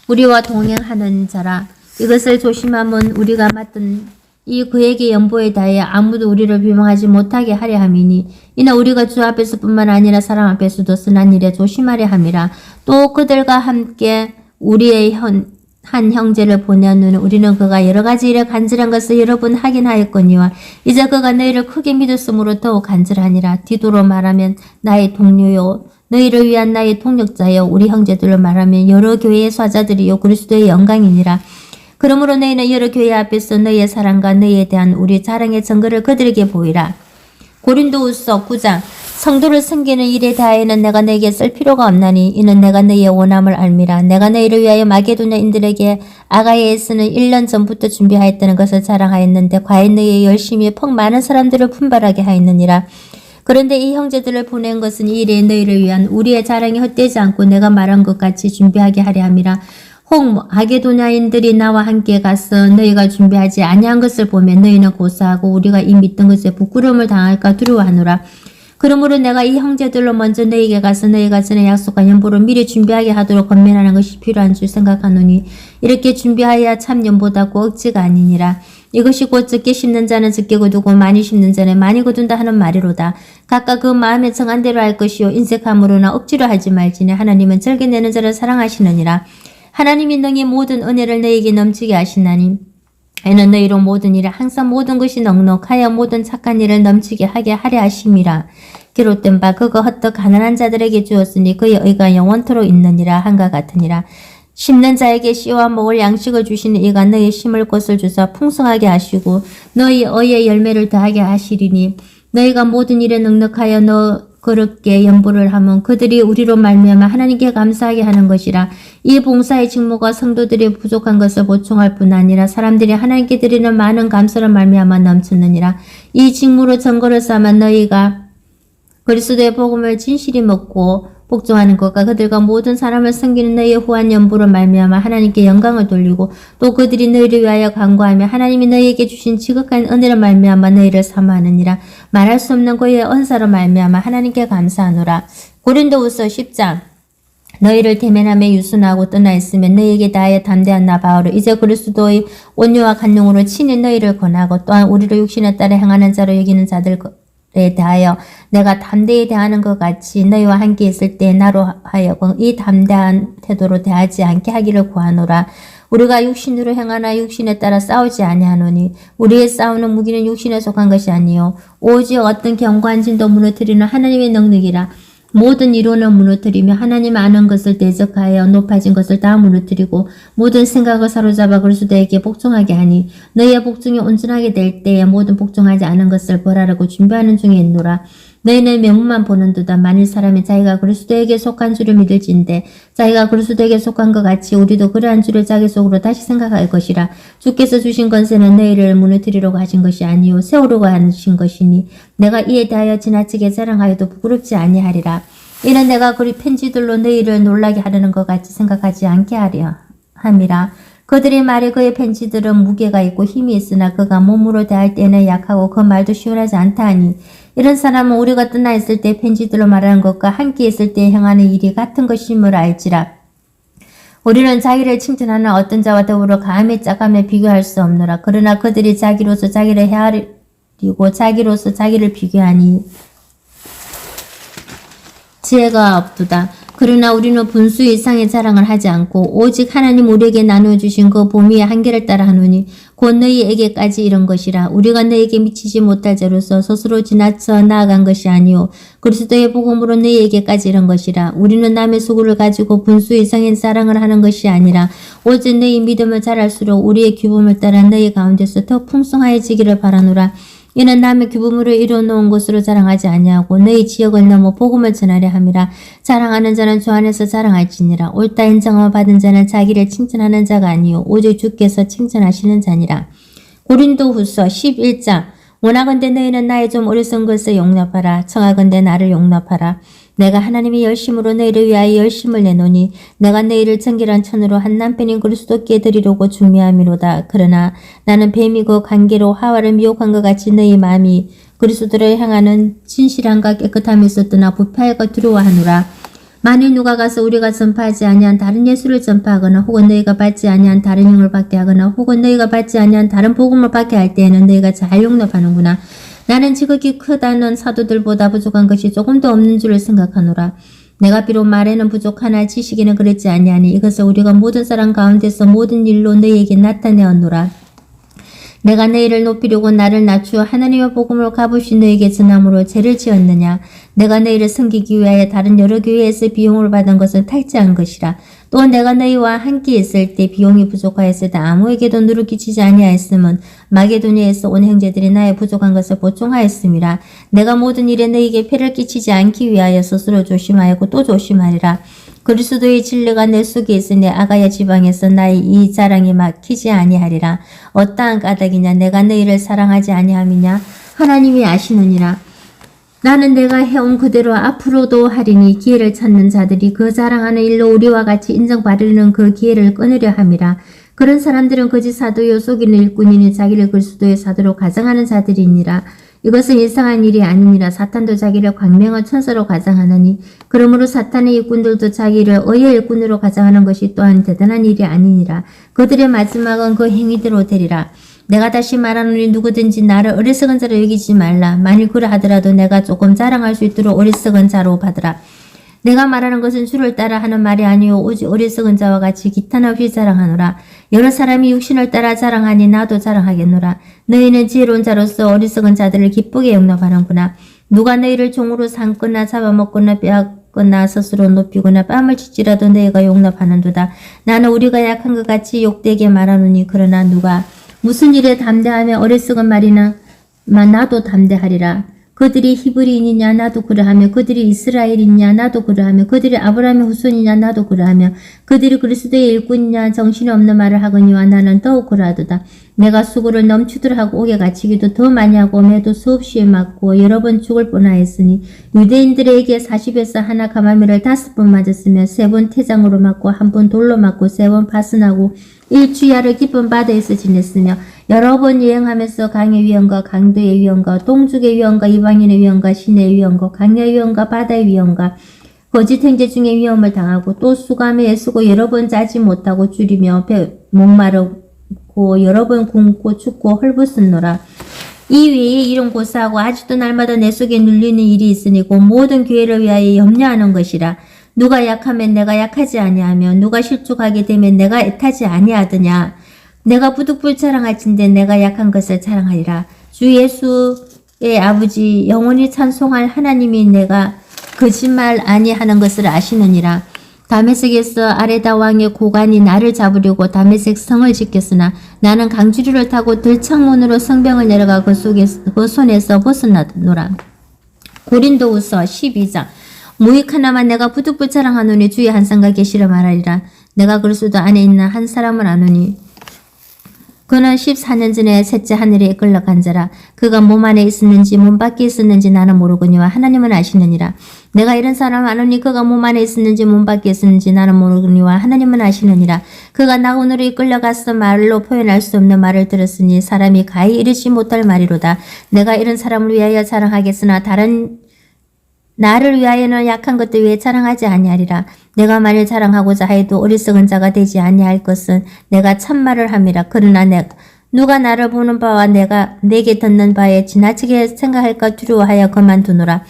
Speaker 1: 우리와 동행하는 자라. 이것을 조심하면 우리가 맡은 이 그에게 연보에 다해 아무도 우리를 비방하지 못하게 하려 함이니 이는 우리가 주 앞에서뿐만 아니라 사람 앞에서도 선한 일에 조심하려 함이라. 또 그들과 함께 우리의 한 형제를 보내었노니 우리는 그가 여러 가지 일에 간절한 것을 여러 번 하긴 하였거니와 이제 그가 너희를 크게 믿었으므로 더욱 간절하니라. 디도로 말하면 나의 동료요 너희를 위한 나의 통역자여 우리 형제들로 말하면 여러 교회의 사자들이요 그리스도의 영광이니라. 그러므로 너희는 여러 교회 앞에서 너희의 사랑과 너희에 대한 우리 자랑의 증거를 그들에게 보이라. 고린도후서 9장. 성도를 섬기는 일에 대하여는 내가 너에게 쓸 필요가 없나니 이는 내가 너희의 원함을 알미라. 내가 너희를 위하여 마게도냐인들에게 아가야에서는 1년 전부터 준비하였다는 것을 자랑하였는데 과연 너희의 열심히 퍽 많은 사람들을 분발하게 하였느니라. 그런데 이 형제들을 보낸 것은 이 일에 너희를 위한 우리의 자랑이 헛되지 않고 내가 말한 것 같이 준비하게 하려 함이라. 혹 마게도냐인들이 나와 함께 가서 너희가 준비하지 아니한 것을 보면 너희는 고사하고 우리가 이 믿던 것에 부끄러움을 당할까 두려워하노라. 그러므로 내가 이 형제들로 먼저 너희에게 가서 너희가 전에 약속한 연보를 미리 준비하게 하도록 권면하는 것이 필요한 줄 생각하노니 이렇게 준비하여야 참 연보다고 억지가 아니니라. 이것이 곧 적게 심는 자는 적게 거두고 많이 심는 자는 많이 거둔다 하는 말이로다. 각각 그 마음에 정한 대로 할 것이요 인색함으로나 억지로 하지 말지니 하나님은 절개 내는 자를 사랑하시느니라. 하나님이 너희 모든 은혜를 너희에게 넘치게 하시나니 이는 너희로 모든 일에 항상 모든 것이 넉넉하여 모든 착한 일을 넘치게 하게 하려 하심이라. 기록된 바 그가 헛되이 가난한 자들에게 주었으니 그의 의가 영원토록 있느니라 한과 같으니라. 심는 자에게 씨와 먹을 양식을 주시는 이가 너희 심을 것을 주사 풍성하게 하시고 너희 의의 열매를 더하게 하시리니 너희가 모든 일에 넉넉하여 그렇게 연보를 하면 그들이 우리로 말미암아 하나님께 감사하게 하는 것이라. 이 봉사의 직무가 성도들이 부족한 것을 보충할 뿐 아니라 사람들이 하나님께 드리는 많은 감사로 말미암아 넘쳤느니라. 이 직무로 증거를 삼아 너희가 그리스도의 복음을 진실히 먹고 복종하는 것과 그들과 모든 사람을 섬기는 너희의 후한 연보로 말미암아 하나님께 영광을 돌리고 또 그들이 너희를 위하여 간구하며 하나님이 너희에게 주신 지극한 은혜로 말미암아 너희를 사모하느니라. 말할 수 없는 그의 은사로 말미암아 하나님께 감사하노라. 고린도후서 10장 너희를 대면함에 유순하고 떠나 있으면 너희에게 다하여 담대한 나 바울은 이제 그리스도의 온유와 간용으로 친히 너희를 권하고 또한 우리를 육신에 따라 행하는 자로 여기는 자들에 대하여 내가 담대히 대하는 것 같이 너희와 함께 있을 때 나로 하여금 이 담대한 태도로 대하지 않게 하기를 구하노라. 우리가 육신으로 행하나 육신에 따라 싸우지 아니하노니 우리의 싸우는 무기는 육신에 속한 것이 아니요 오직 어떤 견고한 진도 무너뜨리는 하나님의 능력이라. 모든 이론을 무너뜨리며 하나님 아는 것을 대적하여 높아진 것을 다 무너뜨리고 모든 생각을 사로잡아 그리스도에게 복종하게 하니 너희의 복종이 온전하게 될 때에 모든 복종하지 않은 것을 벌하라고 준비하는 중에 있노라. 너희는 면모만 보는도다. 만일 사람이 자기가 그리스도에게 속한 줄을 믿을진데 자기가 그리스도에게 속한 것 같이 우리도 그러한 줄을 자기 속으로 다시 생각할 것이라. 주께서 주신 권세는 너희를 무너뜨리려고 하신 것이 아니요 세우려고 하신 것이니 내가 이에 대하여 지나치게 자랑하여도 부끄럽지 아니하리라. 이는 내가 그리 편지들로 너희를 놀라게 하려는 것 같이 생각하지 않게 하려 함이라. 그들의 말에 그의 편지들은 무게가 있고 힘이 있으나 그가 몸으로 대할 때는 약하고 그 말도 시원하지 않다 하니 이런 사람은 우리가 떠나 있을 때 편지들로 말하는 것과 함께 있을 때 행하는 일이 같은 것임을 알지라. 우리는 자기를 칭찬하는 어떤 자와 더불어 감히 짜감에 비교할 수 없노라. 그러나 그들이 자기로서 자기를 헤아리고 자기로서 자기를 비교하니 지혜가 없도다. 그러나 우리는 분수 이상의 자랑을 하지 않고 오직 하나님 우리에게 나누어 주신 그 보미의 한계를 따라 하노니 곧 너희에게까지 이런 것이라. 우리가 너희에게 미치지 못할 자로서 스스로 지나쳐 나아간 것이 아니요 그리스도의 복음으로 너희에게까지 이런 것이라. 우리는 남의 수고를 가지고 분수 이상의 자랑을 하는 것이 아니라 오직 너희 믿음을 잘할수록 우리의 규범을 따라 너희 가운데서 더 풍성해지기를 바라노라. 이는 남의 규범으로 이루어놓은 것으로 자랑하지 아니하고 너희 지역을 넘어 복음을 전하려 함이라. 자랑하는 자는 주 안에서 자랑할지니라. 옳다 인정함을 받은 자는 자기를 칭찬하는 자가 아니요 오직 주께서 칭찬하시는 자니라. 고린도후서 11장 원하건대 너희는 나의 좀 어리석은 것을 용납하라. 청하건대 나를 용납하라. 내가 하나님의 열심으로 너희를 위하여 열심을 내노니 내가 너희를 정결한 천으로 한 남편인 그리스도께 드리려고 준비함이로다. 그러나 나는 뱀이고 관계로 하와를 미혹한 것 같이 너희 마음이 그리스도를 향하는 진실함과 깨끗함이 있었더나 부패할까 두려워하노라. 만일 누가 가서 우리가 전파하지 아니한 다른 예수를 전파하거나 혹은 너희가 받지 아니한 다른 형을 받게 하거나 혹은 너희가 받지 아니한 다른 복음을 받게 할 때에는 너희가 잘 용납하는구나. 나는 지극히 크다는 사도들보다 부족한 것이 조금도 없는 줄을 생각하노라. 내가 비록 말에는 부족하나 지식에는 그렇지 아니하니 이것을 우리가 모든 사람 가운데서 모든 일로 너희에게 나타내었노라. 내가 너희를 높이려고 나를 낮추어 하나님의 복음을 값없이 너희에게 전함으로 죄를 지었느냐? 내가 너희를 섬기기 위하여 다른 여러 교회에서 비용을 받은 것은 탈취한 것이라. 또 내가 너희와 함께 있을 때 비용이 부족하였을 때 아무에게도 누를 끼치지 아니하였음은 마게도니아에서 온 형제들이 나의 부족한 것을 보충하였음이라. 내가 모든 일에 너희에게 폐를 끼치지 않기 위하여 스스로 조심하였고 또 조심하리라. 그리스도의 진리가 내 속에 있으니 아가야 지방에서 나의 이 자랑이 막히지 아니하리라. 어떠한 까닭이냐? 내가 너희를 사랑하지 아니함이냐? 하나님이 아시느니라. 나는 내가 해온 그대로 앞으로도 하리니 기회를 찾는 자들이 그 자랑하는 일로 우리와 같이 인정받으려는 그 기회를 끊으려 함이라. 그런 사람들은 거짓 사도요 속이는 일꾼이니 자기를 그리스도의 사도로 가정하는 자들이니라. 이것은 이상한 일이 아니니라. 사탄도 자기를 광명한 천사로 가장하느니 그러므로 사탄의 일꾼들도 자기를 의의 일꾼으로 가장하는 것이 또한 대단한 일이 아니니라. 그들의 마지막은 그 행위대로 되리라. 내가 다시 말하노니 누구든지 나를 어리석은 자로 여기지 말라. 만일 그러하더라도 내가 조금 자랑할 수 있도록 어리석은 자로 받으라. 내가 말하는 것은 주를 따라 하는 말이 아니요 오직 어리석은 자와 같이 기탄 없이 자랑하노라. 여러 사람이 육신을 따라 자랑하니 나도 자랑하겠노라. 너희는 지혜로운 자로서 어리석은 자들을 기쁘게 용납하는구나. 누가 너희를 종으로 삼거나 잡아먹거나 빼앗거나 스스로 높이거나 뺨을 치지라도 너희가 용납하는도다. 나는 우리가 약한 것 같이 욕되게 말하노니 그러나 누가 무슨 일에 담대하며 어리석은 말이나 나도 담대하리라. 그들이 히브리인이냐 나도 그러하며 그들이 이스라엘이냐 나도 그러하며 그들이 아브라함의 후손이냐 나도 그러하며 그들이 그리스도의 일꾼이냐 정신이 없는 말을 하거니와 나는 더욱 그러하도다. 내가 수고를 넘치도록 하고 옥에 갇히기도 더 많이 하고 매도 수없이 맞고 여러 번 죽을 뻔하였으니 유대인들에게 40에서 하나 가마미를 5번 맞았으며 3번 태장으로 맞고 1번 돌로 맞고 3번 파선하고 일주야를 깊은 바다에서 지냈으며 여러 번 여행하면서 강의 위험과 강도의 위험과 동족의 위험과 이방인의 위험과 신의 위험과 강야의 위험과 바다의 위험과 거짓 행제 중에 위험을 당하고 또 수감에 애쓰고 여러 번 자지 못하고 줄이며 목마르고 여러 번 굶고 춥고 헐벗었노라. 이 외에 이런 고사하고 아직도 날마다 내 속에 눌리는 일이 있으니 곧 모든 교회를 위하여 염려하는 것이라. 누가 약하면 내가 약하지 아니하며 누가 실족하게 되면 내가 애타지 아니하더냐. 내가 부득불 자랑할진대 내가 약한 것을 자랑하리라. 주 예수의 아버지 영원히 찬송할 하나님이 내가 거짓말 아니하는 것을 아시느니라. 다메섹에서 아레다 왕의 고관이 나를 잡으려고 다메섹 성을 지켰으나 나는 강주리를 타고 들창문으로 성벽을 내려가 그 손에서 벗어나노라. 고린도후서 12장. 무익 하나만 내가 부득불 자랑하노니 주의 한 상가 계시려 말하리라. 내가 그리스도 안에 있는 한 사람을 아노니 그는 14년 전에 셋째 하늘에 이끌려 간 자라. 그가 몸 안에 있었는지 몸 밖에 있었는지 나는 모르거니와 하나님은 아시느니라. 내가 이런 사람 아노니 그가 몸 안에 있었는지 몸 밖에 있었는지 나는 모르거니와 하나님은 아시느니라. 그가 낙원으로 이끌려 가서 말로 표현할 수 없는 말을 들었으니 사람이 가히 이르지 못할 말이로다. 내가 이런 사람을 위하여 자랑하겠으나 다른 나를 위하여는 약한 것들 위해 자랑하지 아니하리라. 내가 만일 자랑하고자 하여도 어리석은 자가 되지 아니할 것은 내가 참말을 함이라. 그러나 누가 나를 보는 바와 내가 내게 듣는 바에 지나치게 생각할까 두려워하여 그만두노라.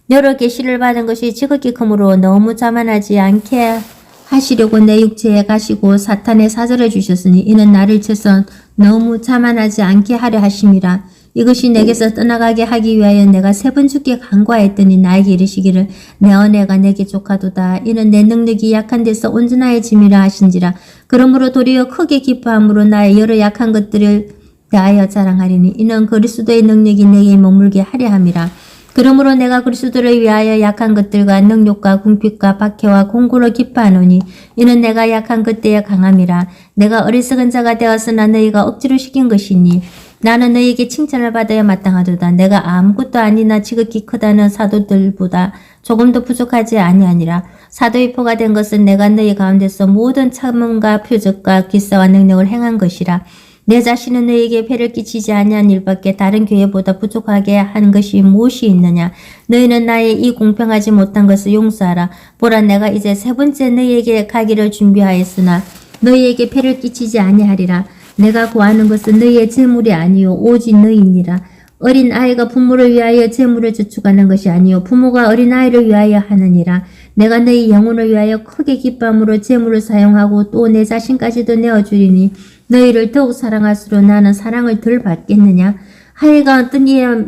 Speaker 1: 여러 계시를 받은 것이 지극히 크므로 너무 자만하지 않게 하시려고 내 육체에 가시고 사탄의 사절을 주셨으니 이는 나를 쳐서 너무 자만하지 않게 하려 하심이라. 이것이 내게서 떠나가게 하기 위하여 내가 3번 주께 간구하였더니 나에게 이르시기를 내 은혜가 내게 족하도다. 이는 내 능력이 약한 데서 온전하여짐이라 하신지라. 그러므로 도리어 크게 기뻐함으로 나의 여러 약한 것들을 대하여 자랑하리니 이는 그리스도의 능력이 내게 머물게 하려 함이라. 그러므로 내가 그리스도를 위하여 약한 것들과 능력과 궁핍과 박해와 공고를 기뻐하노니 이는 내가 약한 그때에 강함이라. 내가 어리석은 자가 되었으나 너희가 억지로 시킨 것이니 나는 너희에게 칭찬을 받아야 마땅하도다. 내가 아무것도 아니나 지극히 크다는 사도들보다 조금도 부족하지 아니하니라. 사도의 포가 된 것은 내가 너희 가운데서 모든 참음과 표적과 기사와 능력을 행한 것이라. 내 자신은 너희에게 폐를 끼치지 아니한 일밖에 다른 교회보다 부족하게 한 것이 무엇이 있느냐. 너희는 나의 이 공평하지 못한 것을 용서하라. 보라 내가 이제 3번째 너희에게 가기를 준비하였으나 너희에게 폐를 끼치지 아니하리라. 내가 구하는 것은 너희의 재물이 아니요 오직 너희니라. 어린 아이가 부모를 위하여 재물을 저축하는 것이 아니요 부모가 어린 아이를 위하여 하느니라. 내가 너희 영혼을 위하여 크게 기뻐함으로 재물을 사용하고 또 내 자신까지도 내어주리니 너희를 더욱 사랑할수록 나는 사랑을 덜 받겠느냐? 하여간 어떤 이의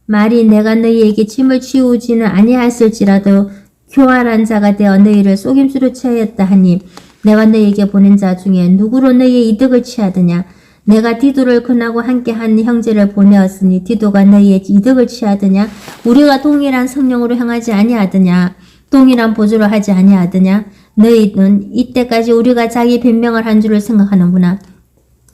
Speaker 1: 말이 내가 너희에게 짐을 치우지는 아니하였을지라도 교활한 자가 되어 너희를 속임수로 취하였다 하니 내가 너희에게 보낸 자 중에 누구로 너희의 이득을 취하느냐? 내가 디도를 그나고 함께 한 형제를 보내었으니 디도가 너희의 이득을 취하느냐? 우리가 동일한 성령으로 행하지 아니하느냐? 동일한 보조로 하지 아니하느냐? 너희는 이때까지 우리가 자기 변명을 한 줄을 생각하는구나.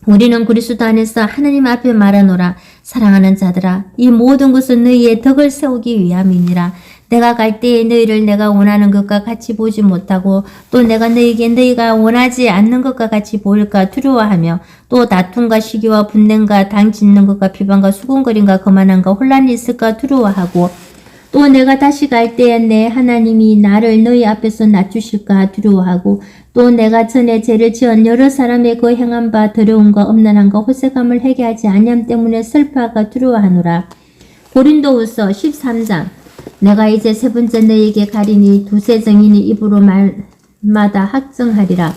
Speaker 1: 우리는 그리스도 안에서 하나님 앞에 말하노라. 사랑하는 자들아, 이 모든 것은 너희의 덕을 세우기 위함이니라. 내가 갈 때에 너희를 내가 원하는 것과 같이 보지 못하고 또 내가 너희에게 너희가 원하지 않는 것과 같이 보일까 두려워하며 또 다툼과 시기와 분냄과 당 짓는 것과 비방과 수군거림과 거만함과 혼란이 있을까 두려워하고 또 내가 다시 갈 때에 내 하나님이 나를 너희 앞에서 낮추실까 두려워하고 또 내가 전에 죄를 지은 여러 사람의 그 행한 바 더러움과 엄난함과 호색함을 회개하지 아니함 때문에 슬퍼하가 두려워하노라. 고린도후서 13장. 내가 이제 세 번째 너희에게 가리니 두세 정인이 입으로 말마다 확정하리라.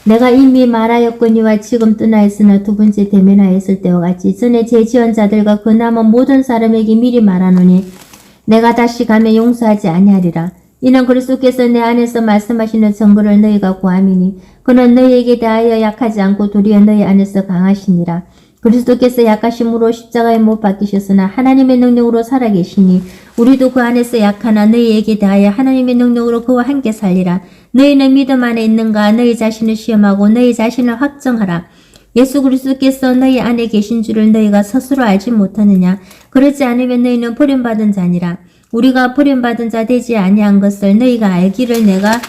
Speaker 1: 내가 이미 말하였거니와 지금 떠나있으나 두 번째 대면하였을 때와 같이 전에 죄 지은 자들과 그 남은 모든 사람에게 미리 말하노니 내가 다시 가면 용서하지 아니하리라. 이는 그리스도께서 내 안에서 말씀하시는 증거를 너희가 구함이니 그는 너희에게 대하여 약하지 않고 도리어 너희 안에서 강하시니라. 그리스도께서 약하심으로 십자가에 못 박히셨으나 하나님의 능력으로 살아계시니 우리도 그 안에서 약하나 너희에게 대하여 하나님의 능력으로 그와 함께 살리라. 너희는 믿음 안에 있는가? 너희 자신을 시험하고 너희 자신을 확정하라. 예수 그리스도께서 너희 안에 계신 줄을 너희가 스스로 알지 못하느냐? 그렇지 않으면 너희는 버림받은 자니라. 우리가 버림받은 자 되지 아니한 것을 너희가 알기를 내가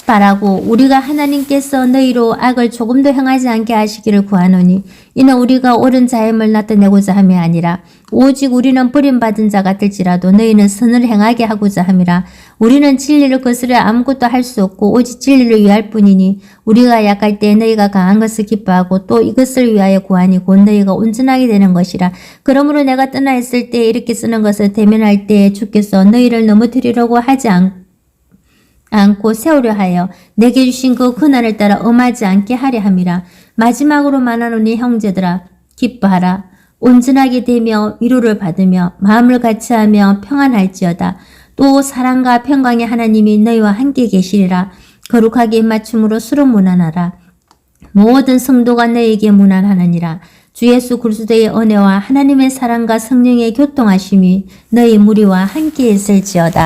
Speaker 1: 바라고 우리가 하나님께서 너희로 악을 조금도 행하지 않게 하시기를 구하노니 이는 우리가 옳은 자임을 나타내고자 함이 아니라 오직 우리는 버림받은 자 같을지라도 너희는 선을 행하게 하고자 함이라. 우리는 진리를 거스려 아무것도 할 수 없고 오직 진리를 위할 뿐이니 우리가 약할 때 너희가 강한 것을 기뻐하고 또 이것을 위하여 구하니 곧 너희가 온전하게 되는 것이라. 그러므로 내가 떠나 있을 때 이렇게 쓰는 것을 대면할 때에 주께서 너희를 넘어뜨리려고 하지 않고 세우려 하여 내게 주신 그 고난을 따라 엄하지 않게 하려 함이라. 마지막으로 말하노니 형제들아 기뻐하라. 온전하게 되며 위로를 받으며 마음을 같이하며 평안할지어다. 또 사랑과 평강의 하나님이 너희와 함께 계시리라. 거룩하게 입맞춤으로 서로 문안하라. 모든 성도가 너희에게 문안하느니라. 주 예수 그리스도의 은혜와 하나님의 사랑과 성령의 교통하심이 너희 무리와 함께 있을지어다.